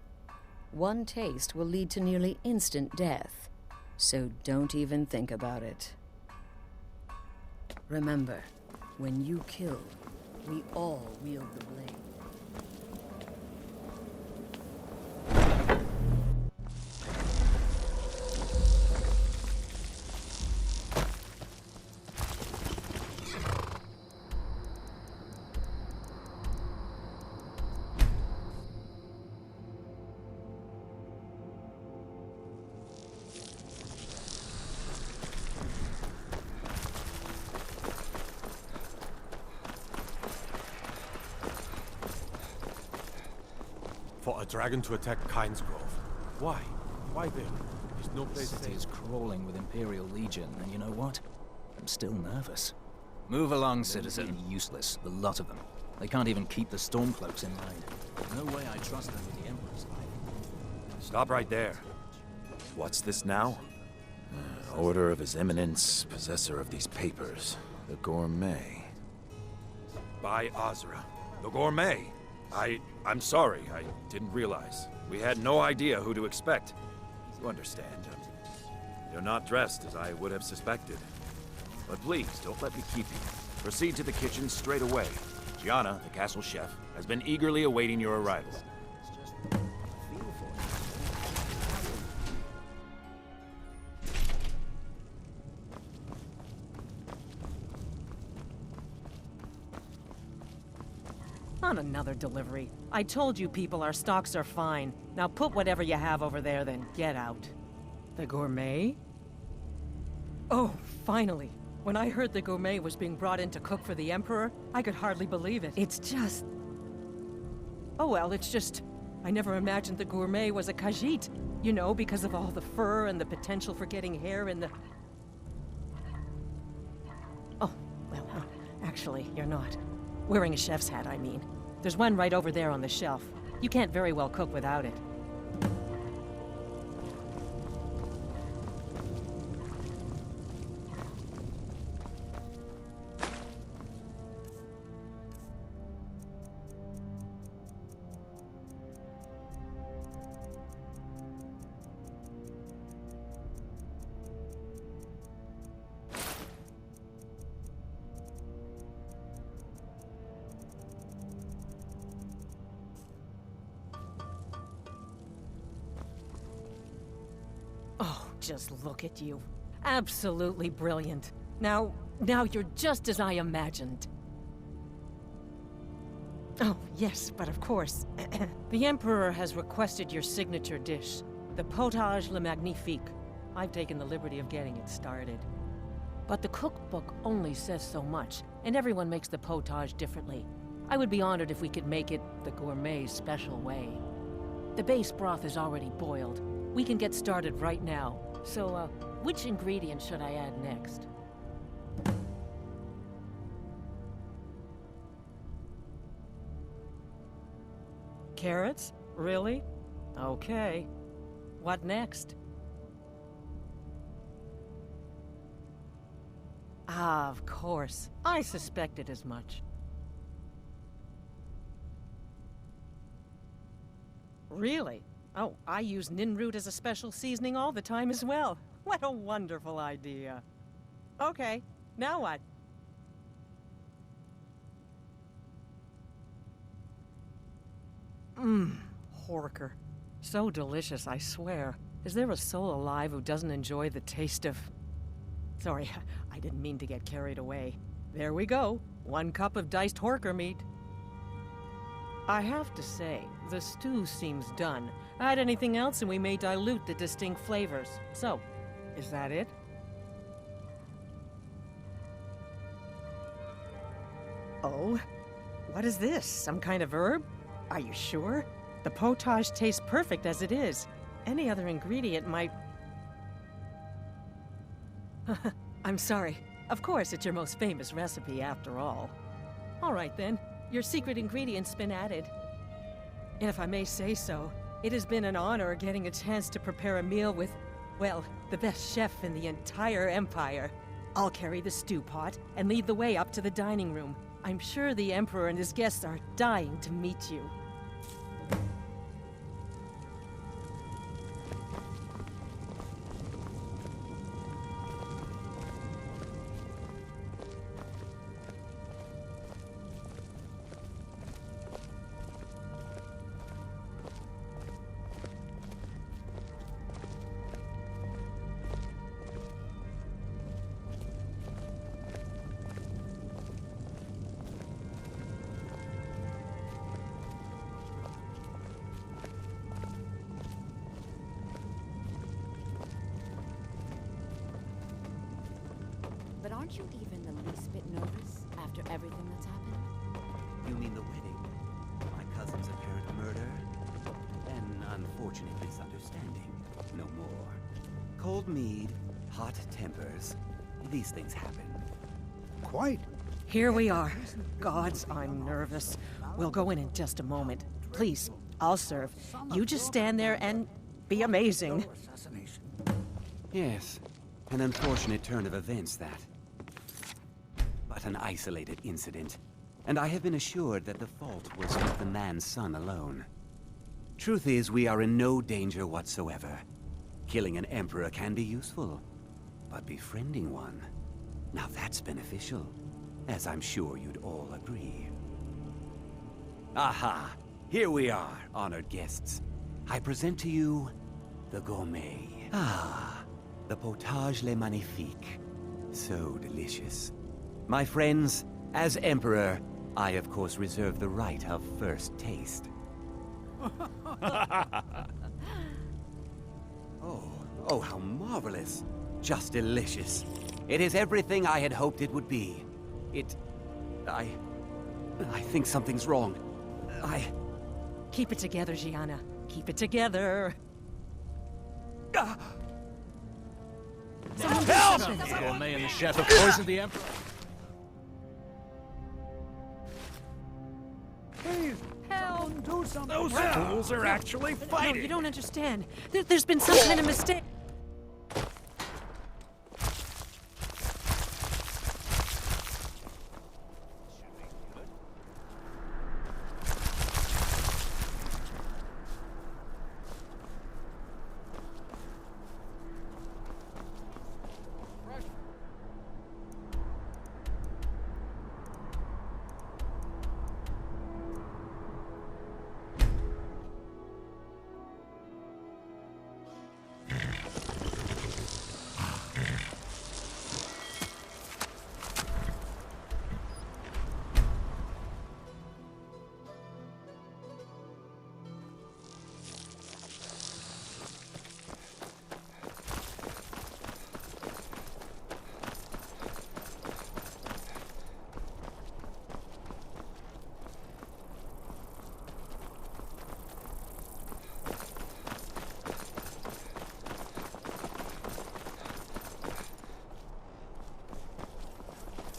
Speaker 6: One taste will lead to nearly instant death, so don't even think about it. Remember, when you kill, we all wield the blade.
Speaker 2: For a dragon to attack Kynes Grove. Why? Why there? There's no place
Speaker 14: The city
Speaker 2: safe.
Speaker 14: is crawling with Imperial Legion, and you know what? I'm still nervous. Move along, citizen. Useless, the lot of them. They can't even keep the Stormcloaks in line. No way I trust them with the Emperor's life.
Speaker 19: Stop right there. What's this now? Order of His Eminence, possessor of these papers. The Gourmet. By Azra. The Gourmet! I'm sorry, I didn't realize. We had no idea who to expect. You understand. You're not dressed as I would have suspected. But please, don't let me keep you. Proceed to the kitchen straight away. Gianna, the castle chef, has been eagerly awaiting your arrival.
Speaker 22: On another delivery. I told you people our stocks are fine. Now put whatever you have over there, then get out. The gourmet? Oh, finally. When I heard the gourmet was being brought in to cook for the Emperor, I could hardly believe it. It's just... Oh well, it's just... I never imagined the gourmet was a Khajiit. You know, because of all the fur and the potential for getting hair in the... Oh, well, actually, you're not. Wearing a chef's hat, I mean. There's one right over there on the shelf. You can't very well cook without it. Just look at you. Absolutely brilliant. Now you're just as I imagined. Oh, yes, but of course. The Emperor has requested your signature dish, the Potage le Magnifique. I've taken the liberty of getting it started. But the cookbook only says so much, and everyone makes the potage differently. I would be honored if we could make it the gourmet's special way. The base broth is already boiled. We can get started right now. So, which ingredient should I add next? Carrots? Really? Okay. What next? Ah, of course. I suspected as much. Really? Oh, I use nin root as a special seasoning all the time as well. What a wonderful idea. Okay, now what? Horker. So delicious, I swear. Is there a soul alive who doesn't enjoy the taste of... Sorry, I didn't mean to get carried away. There we go. 1 cup of diced horker meat. I have to say, the stew seems done. Add anything else and we may dilute the distinct flavors. So, is that it? Oh? What is this? Some kind of herb? Are you sure? The potage tastes perfect as it is. Any other ingredient might... I'm sorry. Of course, it's your most famous recipe after all. All right then, your secret ingredient's been added. And if I may say so, it has been an honor getting a chance to prepare a meal with, well, the best chef in the entire Empire. I'll carry the stew pot and lead the way up to the dining room. I'm sure the Emperor and his guests are dying to meet you.
Speaker 5: But aren't you even the least bit nervous after everything that's happened?
Speaker 10: You mean the wedding? My cousin's apparent murder? An unfortunate misunderstanding. No more. Cold mead, hot tempers. These things happen.
Speaker 17: Quite.
Speaker 22: Here we are. Gods, I'm nervous. We'll go in just a moment. Please, I'll serve. You just stand there and be amazing.
Speaker 10: Yes, an unfortunate turn of events, that. But an isolated incident, and I have been assured that the fault was with the man's son alone. Truth is, we are in no danger whatsoever. Killing an emperor can be useful, but befriending one, now that's beneficial, as I'm sure you'd all agree. Aha! Here we are, honored guests. I present to you the gourmet. Ah, the potage le magnifique. So delicious. My friends, as Emperor, I of course reserve the right of first taste. Oh, how marvelous. Just delicious. It is everything I had hoped it would be. I think something's wrong.
Speaker 22: Keep it together, Gianna. Keep it together.
Speaker 3: Help! The gourmet and the chef have poisoned the Emperor.
Speaker 17: Please,
Speaker 22: help!
Speaker 17: Do something.
Speaker 3: Those fools are actually fighting.
Speaker 22: No, you don't understand. There's been some kind of mistake.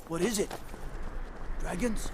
Speaker 17: What is it? Dragons?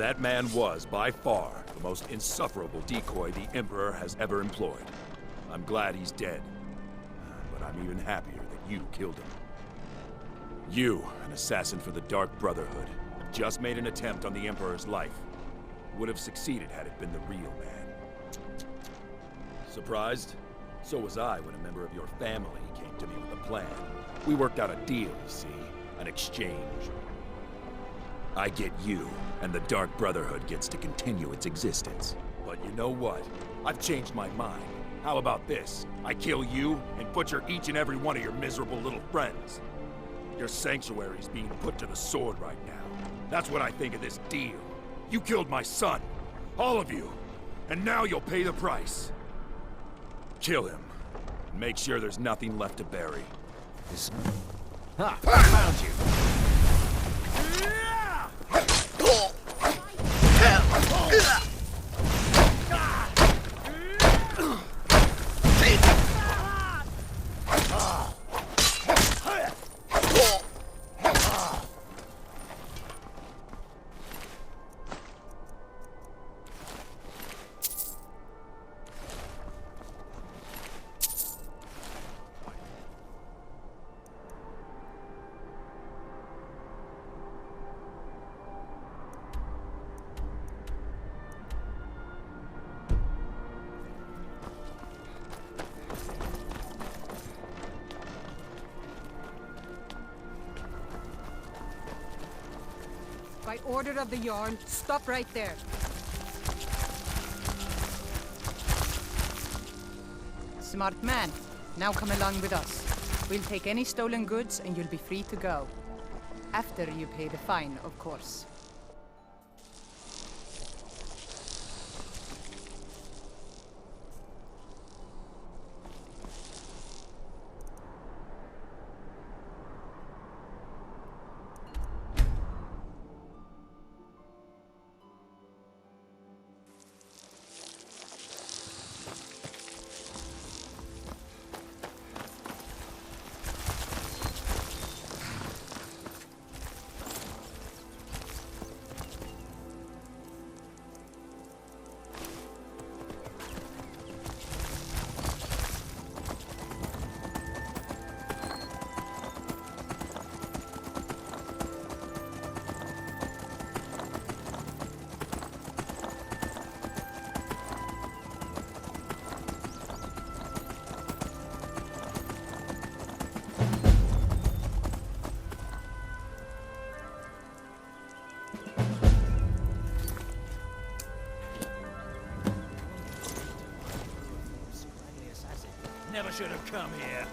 Speaker 7: That man was, by far, the most insufferable decoy the Emperor has ever employed. I'm glad he's dead. But I'm even happier that you killed him. You, an assassin for the Dark Brotherhood, have just made an attempt on the Emperor's life. Would have succeeded had it been the real man. Surprised? So was I when a member of your family came to me with a plan. We worked out a deal, you see. An exchange. I get you, and the Dark Brotherhood gets to continue its existence. But you know what? I've changed my mind. How about this? I kill you, and butcher each and every one of your miserable little friends. Your sanctuary's being put to the sword right now. That's what I think of this deal. You killed my son. All of you. And now you'll pay the price. Kill him. Make sure there's nothing left to bury.
Speaker 14: Ha! I found you!
Speaker 13: By order of the Yarn, stop right there. Smart man. Now come along with us. We'll take any stolen goods and you'll be free to go. After you pay the fine, of course.
Speaker 3: Never should have come here.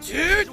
Speaker 20: Dude!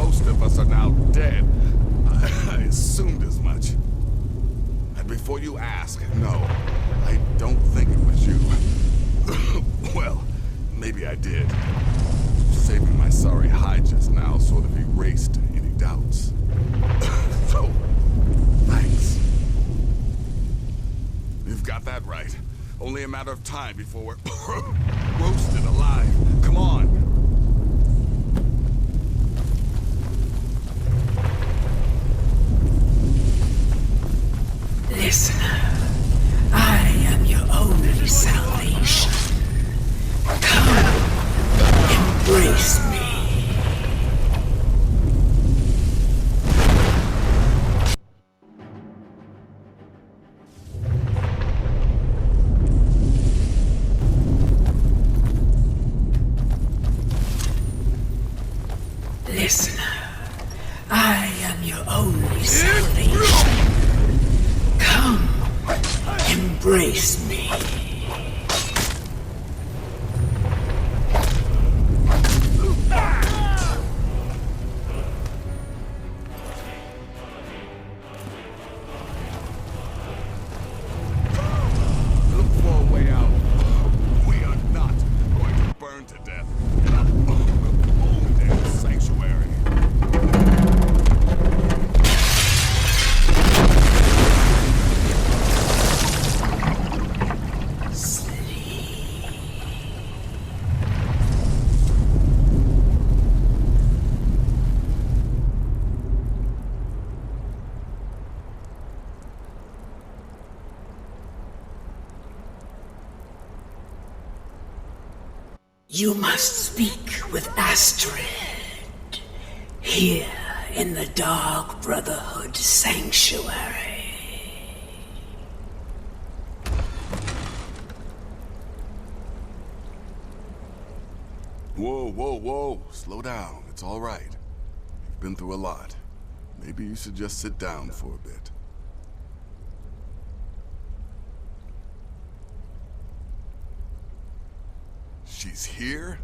Speaker 1: most of us are now dead. I assumed as much. And before you ask, no, I don't think it was you. Well, maybe I did. Saving my sorry hide just now sort of erased any doubts. So, thanks. You've got that right. Only a matter of time before we're roasted alive. Come on.
Speaker 11: Listener, I am your only salvation. Come, embrace me. Listener, I am your only salvation. Come, embrace me.
Speaker 1: Look for a way out. We are not going to burn to death in our own damn sanctuary.
Speaker 11: You must speak with Astrid. Here in the Dark Brotherhood Sanctuary.
Speaker 1: Whoa, whoa, whoa. Slow down. It's all right. You've been through a lot. Maybe you should just sit down for a bit. She's here?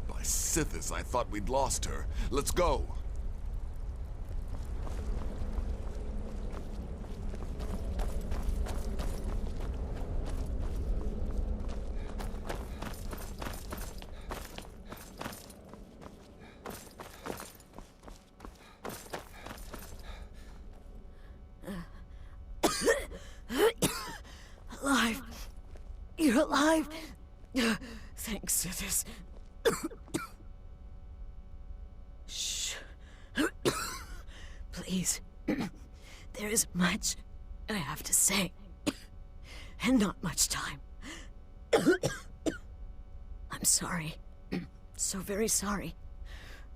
Speaker 1: By Sithis, I thought we'd lost her. Let's go.
Speaker 6: Alive. You're alive. Thanks, Sithis. Shh. Please. There is much I have to say. And not much time. I'm sorry. So very sorry.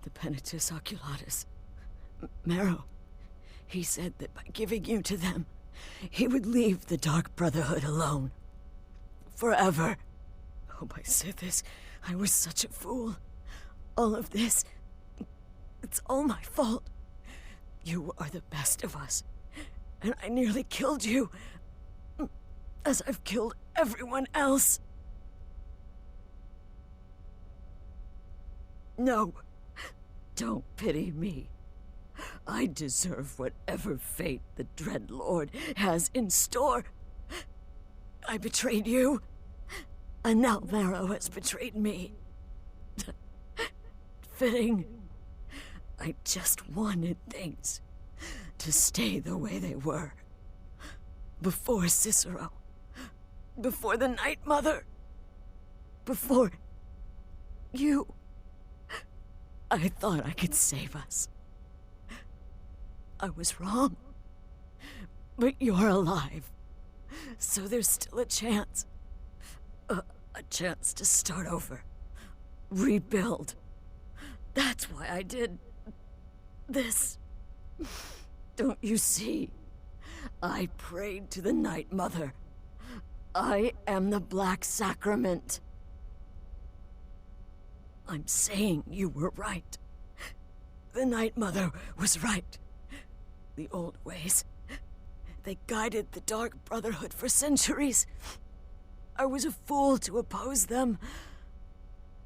Speaker 6: The Penitus Oculatus. Marrow. He said that by giving you to them, he would leave the Dark Brotherhood alone. Forever. Oh, my Sithis, I was such a fool. All of this, it's all my fault. You are the best of us, and I nearly killed you, as I've killed everyone else. No, don't pity me. I deserve whatever fate the Dread Lord has in store. I betrayed you. And now Marrow has betrayed me. Fitting. I just wanted things to stay the way they were. Before Cicero. Before the Night Mother. Before you. I thought I could save us. I was wrong. But you're alive. So there's still a chance. A chance to start over. Rebuild. That's why I did this. Don't you see? I prayed to the Night Mother. I am the Black Sacrament. I'm saying you were right. The Night Mother was right. The old ways. They guided the Dark Brotherhood for centuries. I was a fool to oppose them.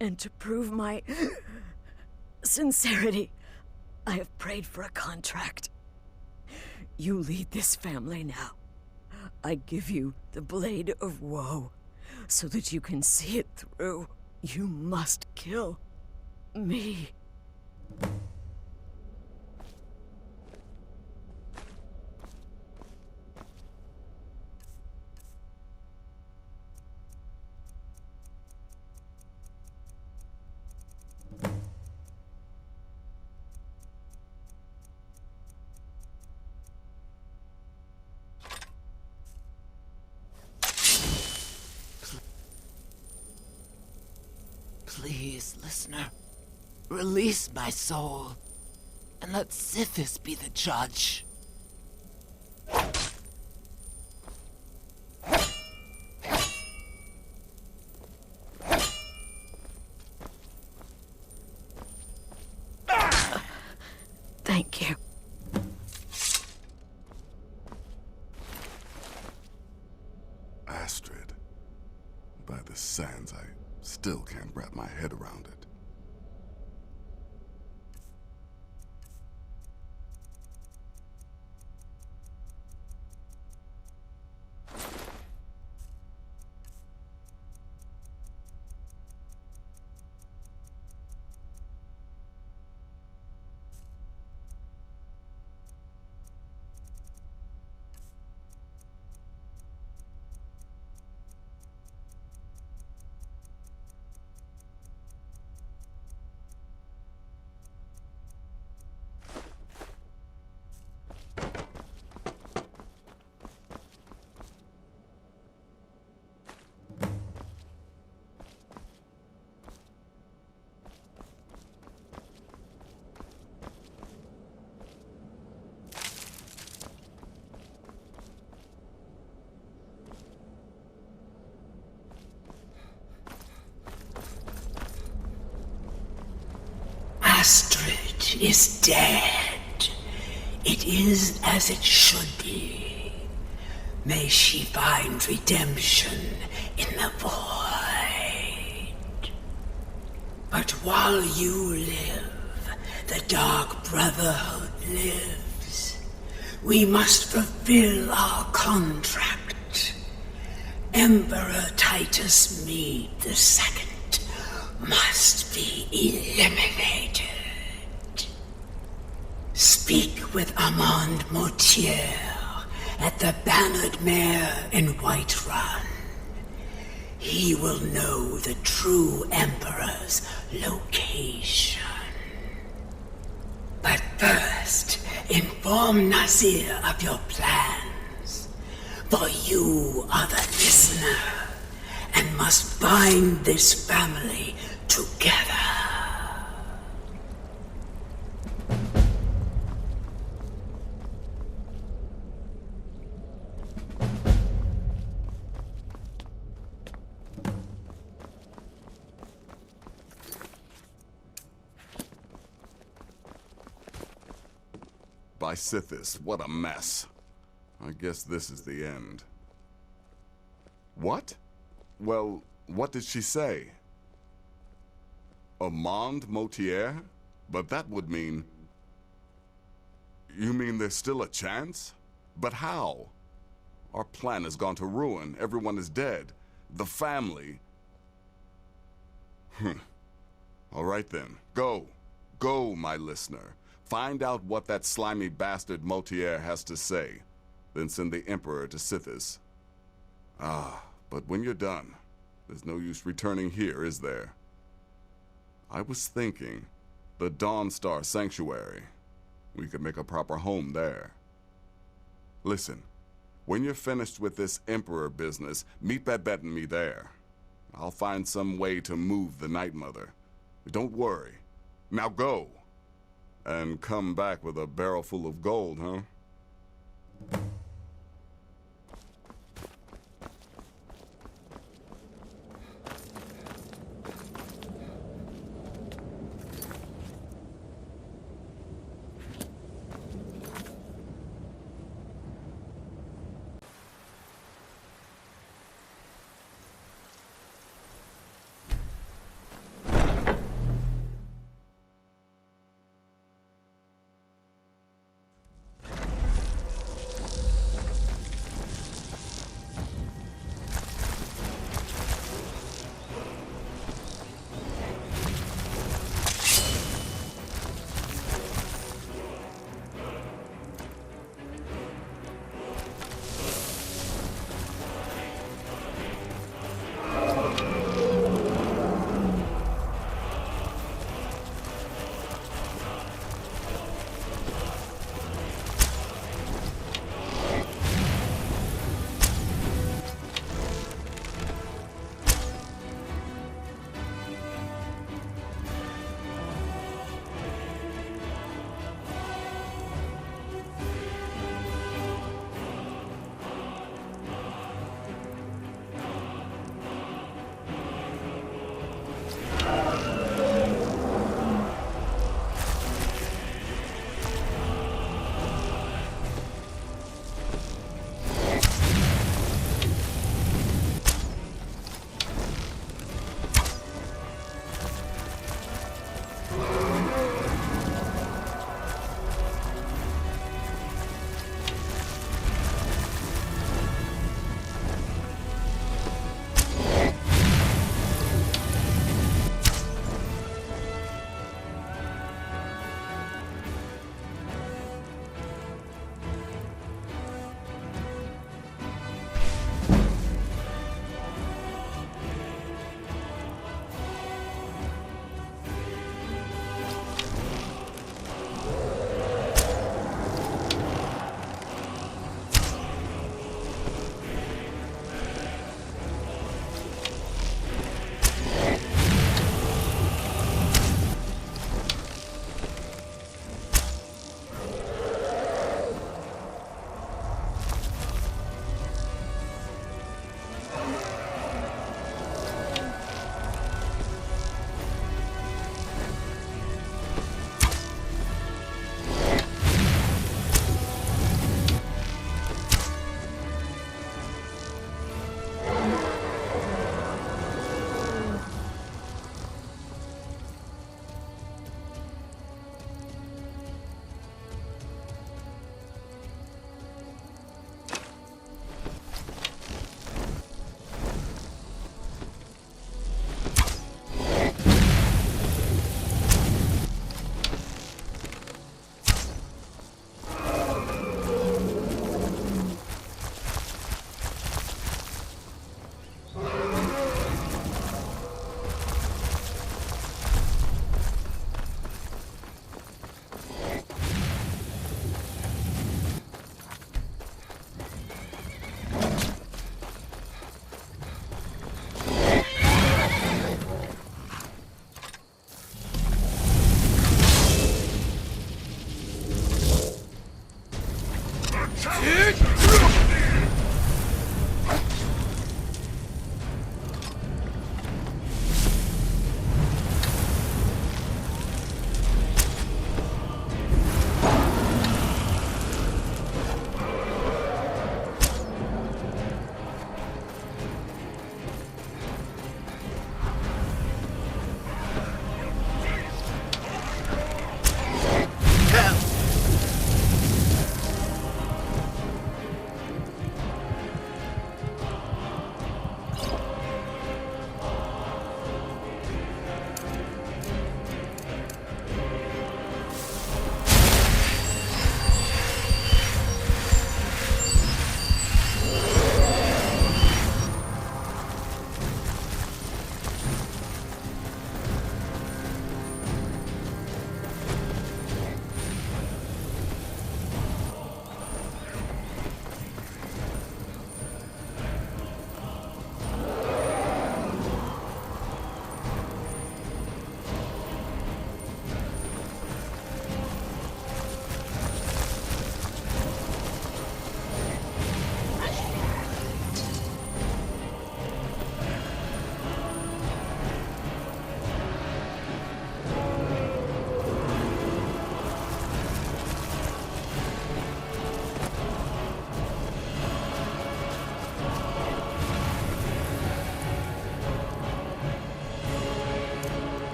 Speaker 6: And to prove my sincerity, I have prayed for a contract. You lead this family now. I give you the Blade of Woe, so that you can see it through. You must kill me.
Speaker 11: Please, listener, release my soul, and let Sithis be the judge.
Speaker 6: Thank you.
Speaker 1: Astrid. By the sands, I still can't wrap my head around it.
Speaker 11: Astrid is dead. It is as it should be. May she find redemption in the void. But while you live, the Dark Brotherhood lives. We must fulfill our contract. Emperor Titus Mede II must be eliminated. Speak with Armand Mortier at the Bannered Mare in Whiterun. He will know the true Emperor's location. But first, inform Nazir of your plans, for you are the listener and must bind this family together.
Speaker 1: By Sithis, what a mess. I guess this is the end. What? Well, what did she say? Armand Mortier? But that would mean... You mean there's still a chance? But how? Our plan has gone to ruin. Everyone is dead. The family... All right then. Go. Go, my listener. Find out what that slimy bastard Mortier has to say. Then send the Emperor to Sithis. But when you're done, there's no use returning here, is there? I was thinking, the Dawnstar Sanctuary. We could make a proper home there. Listen, when you're finished with this Emperor business, meet Babette and me there. I'll find some way to move the Night Mother. Don't worry. Now go. And come back with a barrel full of gold, huh?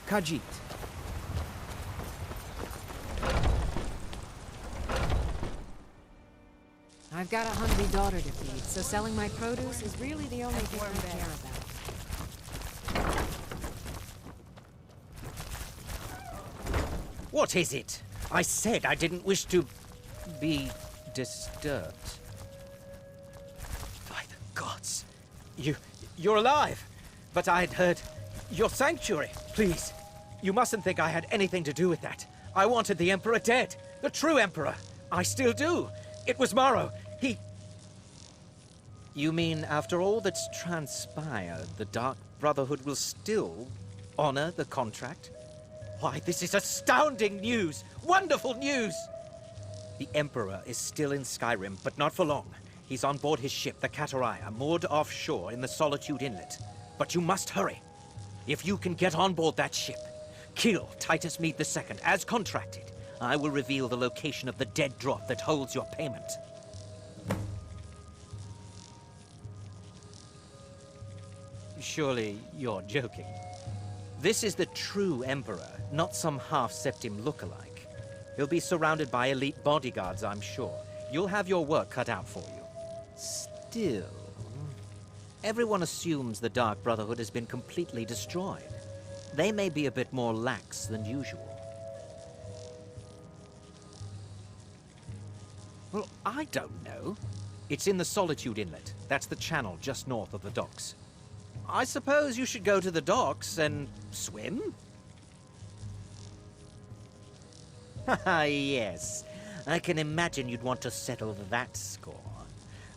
Speaker 15: Khajiit.
Speaker 18: I've got a hungry daughter to feed, so selling my produce is really the only thing I care about.
Speaker 23: What is it? I said I didn't wish to be disturbed. By the gods. You're alive! But I'd heard your sanctuary. Please, you mustn't think I had anything to do with that. I wanted the Emperor dead. The true Emperor. I still do. It was Morrow. He... You mean after all that's transpired, the Dark Brotherhood will still honor the contract? Why, this is astounding news! Wonderful news! The Emperor is still in Skyrim, but not for long. He's on board his ship, the Kataraya, moored offshore in the Solitude Inlet. But you must hurry. If you can get on board that ship, kill Titus Mead II, as contracted, I will reveal the location of the dead drop that holds your payment. Surely you're joking. This is the true Emperor, not some half-septim look-alike. He'll be surrounded by elite bodyguards, I'm sure. You'll have your work cut out for you. Still, everyone assumes the Dark Brotherhood has been completely destroyed. They may be a bit more lax than usual. Well, I don't know. It's in the Solitude Inlet. That's the channel just north of the docks. I suppose you should go to the docks and swim? Haha, yes. I can imagine you'd want to settle that score.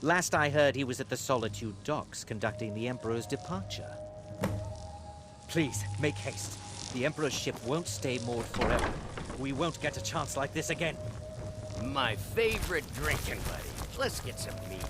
Speaker 23: Last I heard, he was at the Solitude docks conducting the Emperor's departure. Please, make haste. The Emperor's ship won't stay moored forever. We won't get a chance like this again.
Speaker 10: My favorite drinking buddy. Let's get some meat.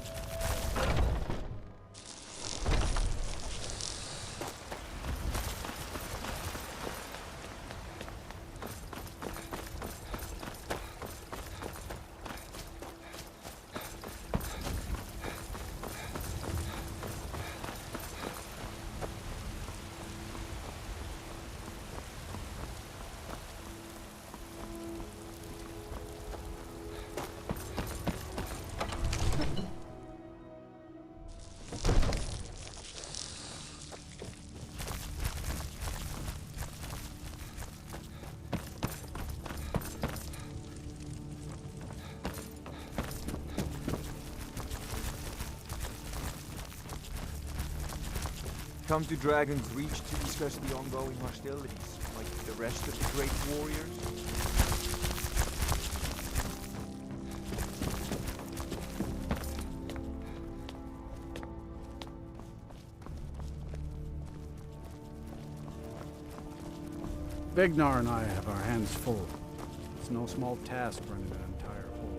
Speaker 8: Come to Dragon's Reach to discuss the ongoing hostilities, like the rest of the great warriors?
Speaker 3: Vignar and I have our hands full. It's no small task running an entire hold.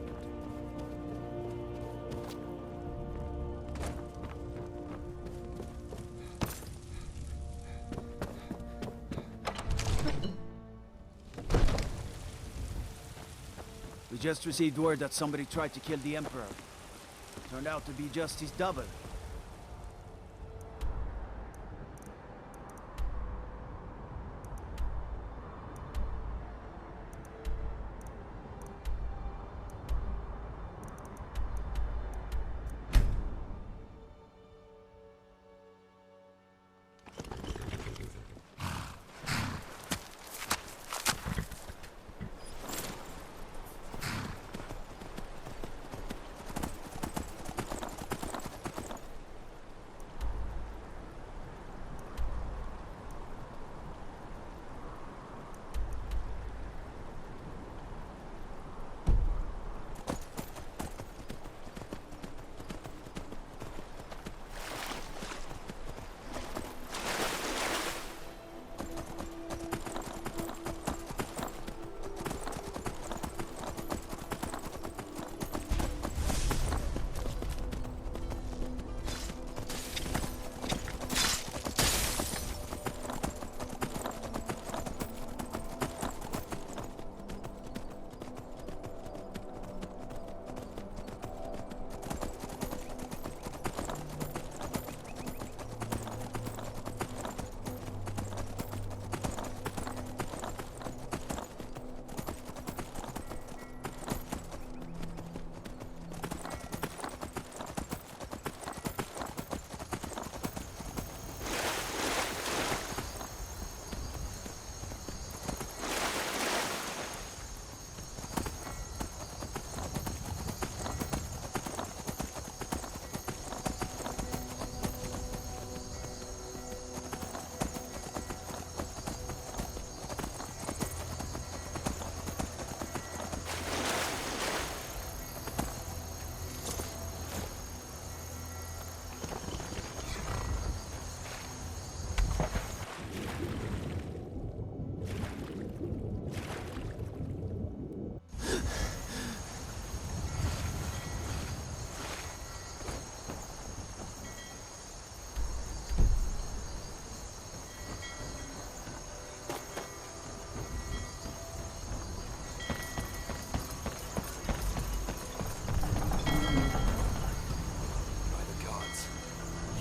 Speaker 12: We just received word that somebody tried to kill the Emperor. Turned out to be just his double.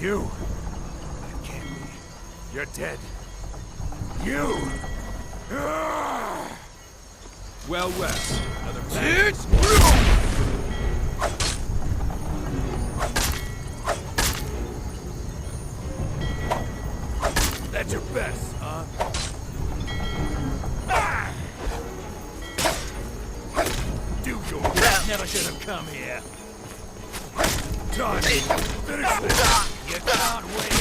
Speaker 19: You! It can't be. You're dead. You! Well, another That's your best, huh? Do your best. Never should have come here. Time. Finish this. You can't win this.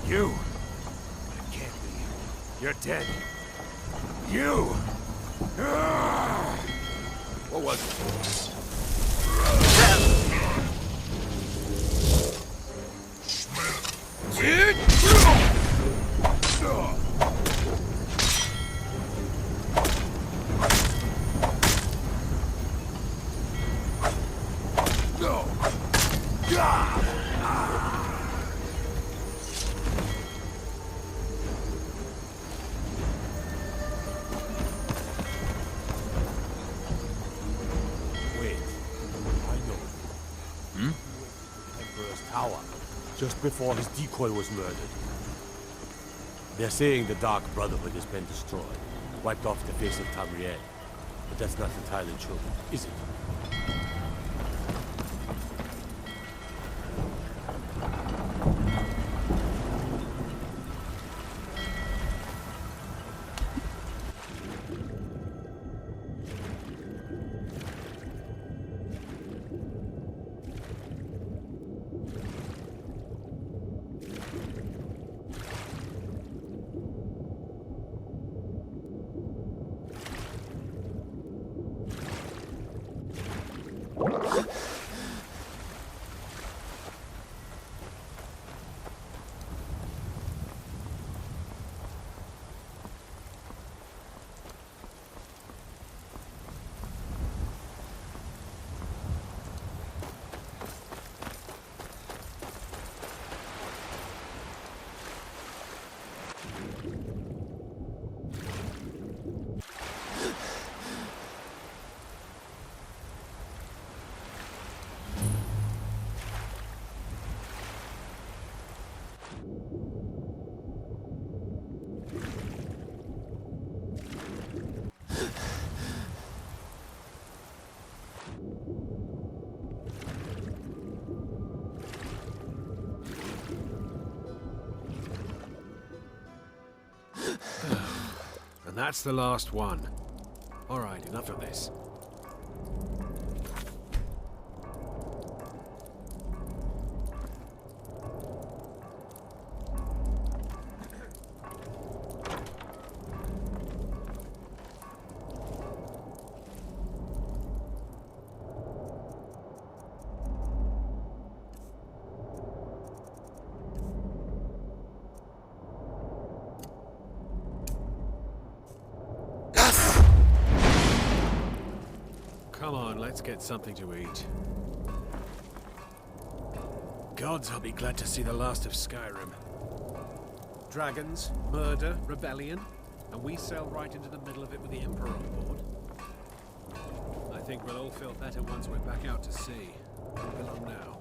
Speaker 19: You! It can't be. You're dead. You! What was it?
Speaker 2: Just before his decoy was murdered. They're saying the Dark Brotherhood has been destroyed, wiped off the face of Tamriel. But that's not entirely true, is it?
Speaker 16: And that's the last one. All right, enough of this. Come on, let's get something to eat. Gods, I'll be glad to see the last of Skyrim. Dragons, murder, rebellion, and we sail right into the middle of it with the Emperor on board. I think we'll all feel better once we're back out to sea. Move along now.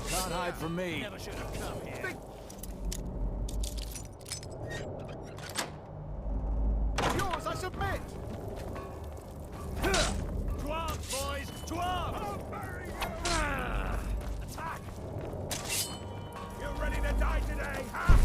Speaker 3: Can't hide from me. Never should have come here. Yours, I submit. To arms, boys! To arms! I'll bury you! Attack! You ready to die today, huh?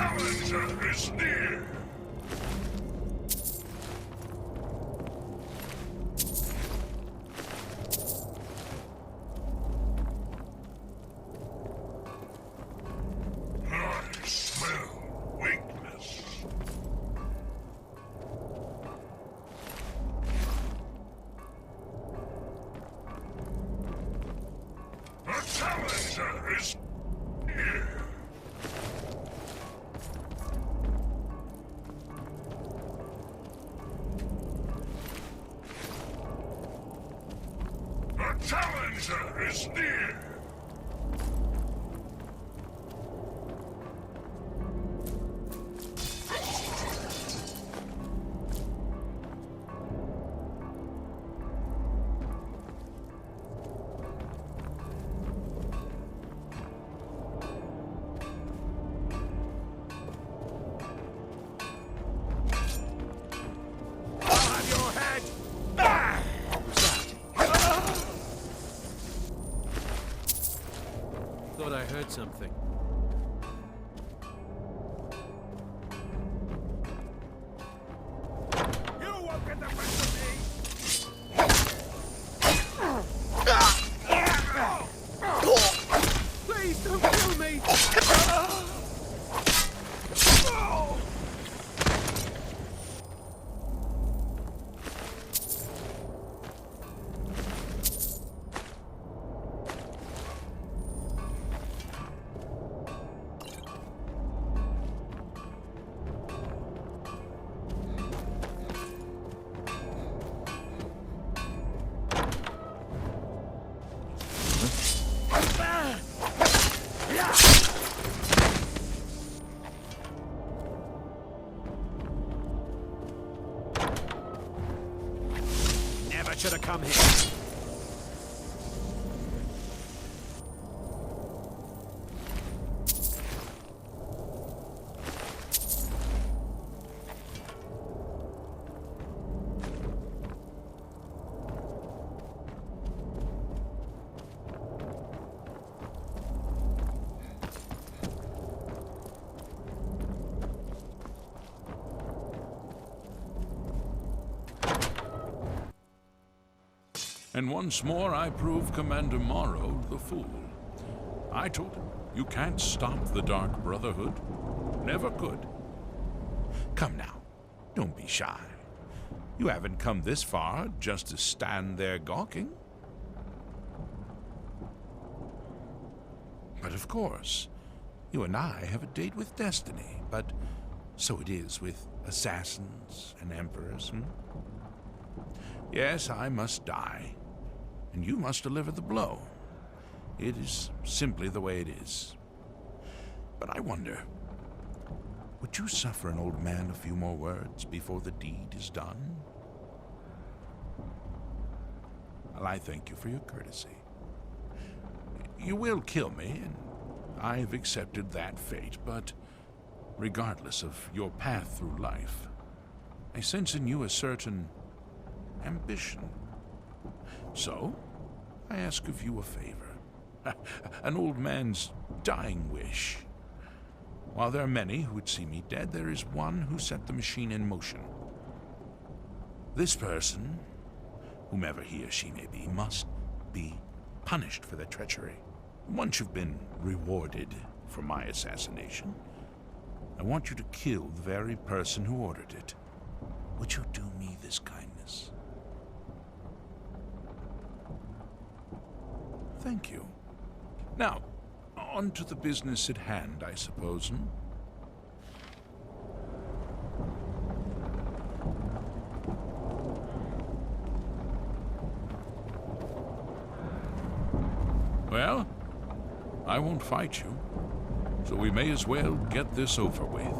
Speaker 20: challenger is near! I smell weakness. A challenger is here! A challenger is near!
Speaker 16: Thought I heard something.
Speaker 3: You won't get the best of me!
Speaker 16: Please don't kill me!
Speaker 3: Never should have come here.
Speaker 4: And once more I prove Commander Morrow the fool. I told him, you can't stop the Dark Brotherhood. Never could. Come now, don't be shy. You haven't come this far just to stand there gawking. But of course, you and I have a date with destiny, but so it is with assassins and emperors, Yes, I must die, and you must deliver the blow. It is simply the way it is. But I wonder, would you suffer an old man a few more words before the deed is done? Well, I thank you for your courtesy. You will kill me, and I've accepted that fate, but regardless of your path through life, I sense in you a certain ambition. So, I ask of you a favor. An old man's dying wish. While there are many who would see me dead, there is one who set the machine in motion. This person, whomever he or she may be, must be punished for their treachery. Once you've been rewarded for my assassination, I want you to kill the very person who ordered it. Would you do me this kindness? Thank you. Now, on to the business at hand, I suppose, Well, I won't fight you, so we may as well get this over with.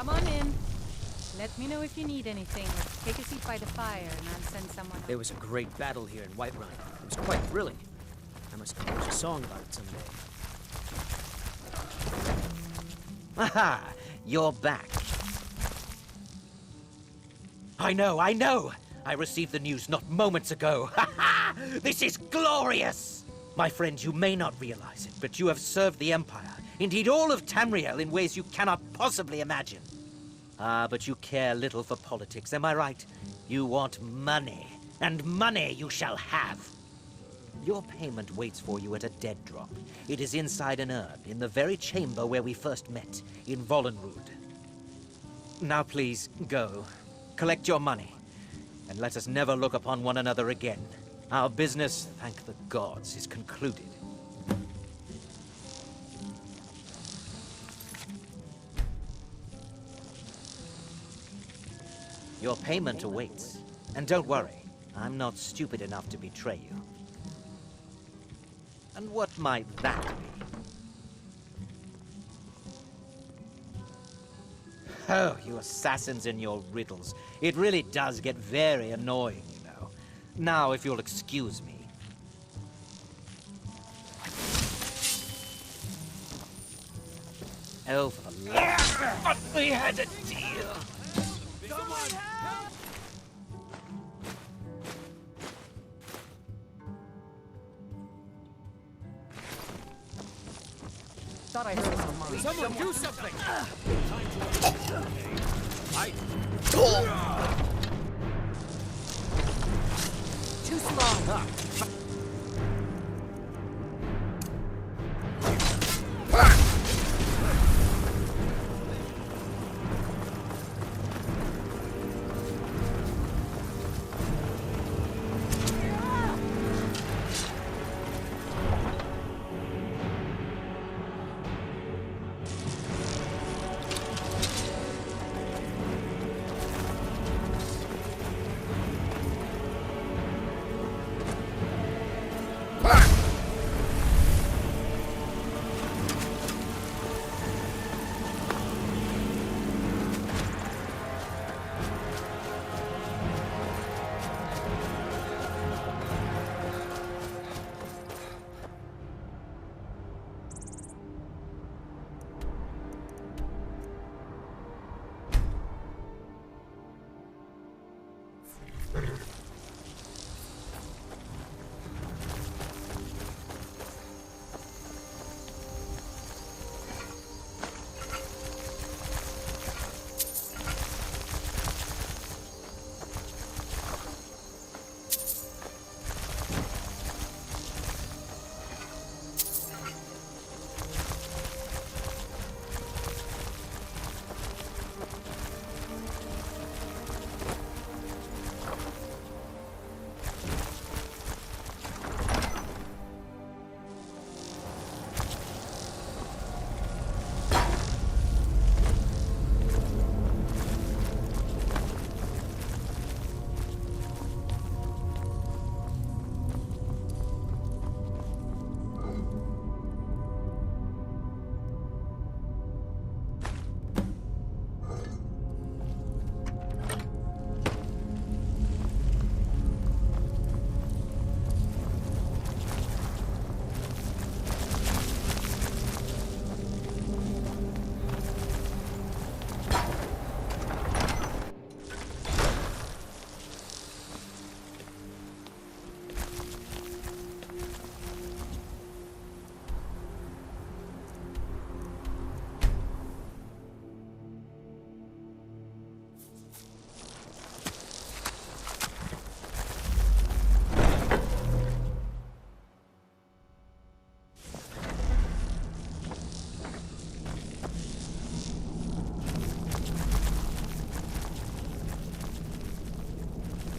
Speaker 13: Come on in. Let me know if you need anything. Take a seat by the fire and I'll send someone
Speaker 23: There was a great battle here in Whiterun. It was quite thrilling. I must compose a song about it someday.
Speaker 9: Aha! You're back. I know! I received the news not moments ago. Ha ha! This is glorious! My friend, you may not realize it, but you have served the Empire, indeed all of Tamriel, in ways you cannot possibly imagine. Ah, but you care little for politics, am I right? You want money, and money you shall have. Your payment waits for you at a dead drop. It is inside an urn, in the very chamber where we first met, in Vollenrud. Now please, go. Collect your money, and let us never look upon one another again. Our business, thank the gods, is concluded. Your payment awaits. And don't worry, I'm not stupid enough to betray you. And what might that be? Oh, you assassins and your riddles. It really does get very annoying, you know. Now, if you'll excuse me. Oh, for the love. But we had a deal.
Speaker 3: Someone help!
Speaker 13: Thought I heard someone.
Speaker 3: Someone do something!
Speaker 13: Too slow.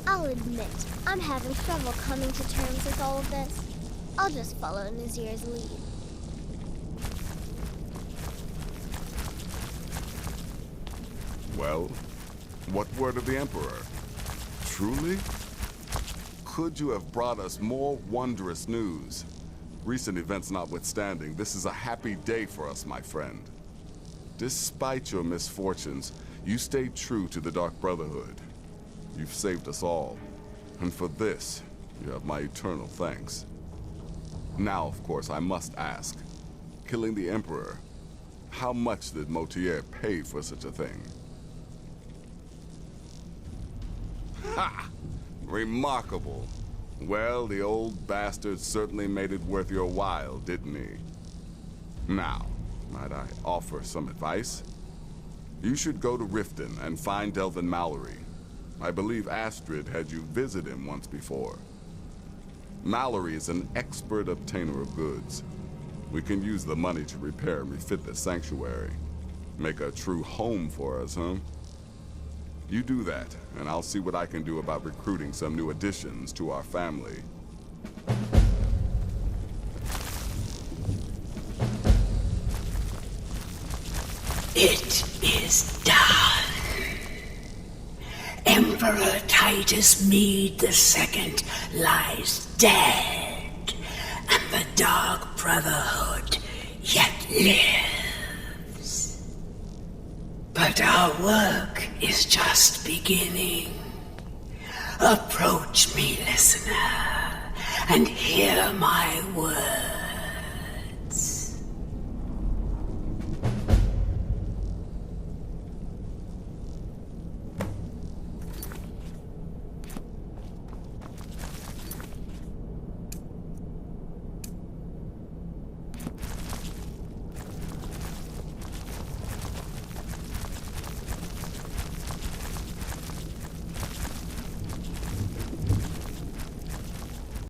Speaker 15: I'll admit, I'm having trouble coming to terms with all of this. I'll just follow Nazir's lead.
Speaker 1: Well, what word of the Emperor? Truly? Could you have brought us more wondrous news? Recent events notwithstanding, this is a happy day for us, my friend. Despite your misfortunes, you stayed true to the Dark Brotherhood. You've saved us all, and for this, you have my eternal thanks. Now, of course, I must ask, killing the Emperor, how much did Motier pay for such a thing? Ha! Remarkable. Well, the old bastard certainly made it worth your while, didn't he? Now, might I offer some advice? You should go to Riften and find Delvin Mallory. I believe Astrid had you visit him once before. Mallory is an expert obtainer of goods. We can use the money to repair and refit the sanctuary. Make a true home for us, huh? You do that, and I'll see what I can do about recruiting some new additions to our family.
Speaker 11: It is done. Emperor Titus Mede II lies dead, and the Dark Brotherhood yet lives. But our work is just beginning. Approach me, listener, and hear my words.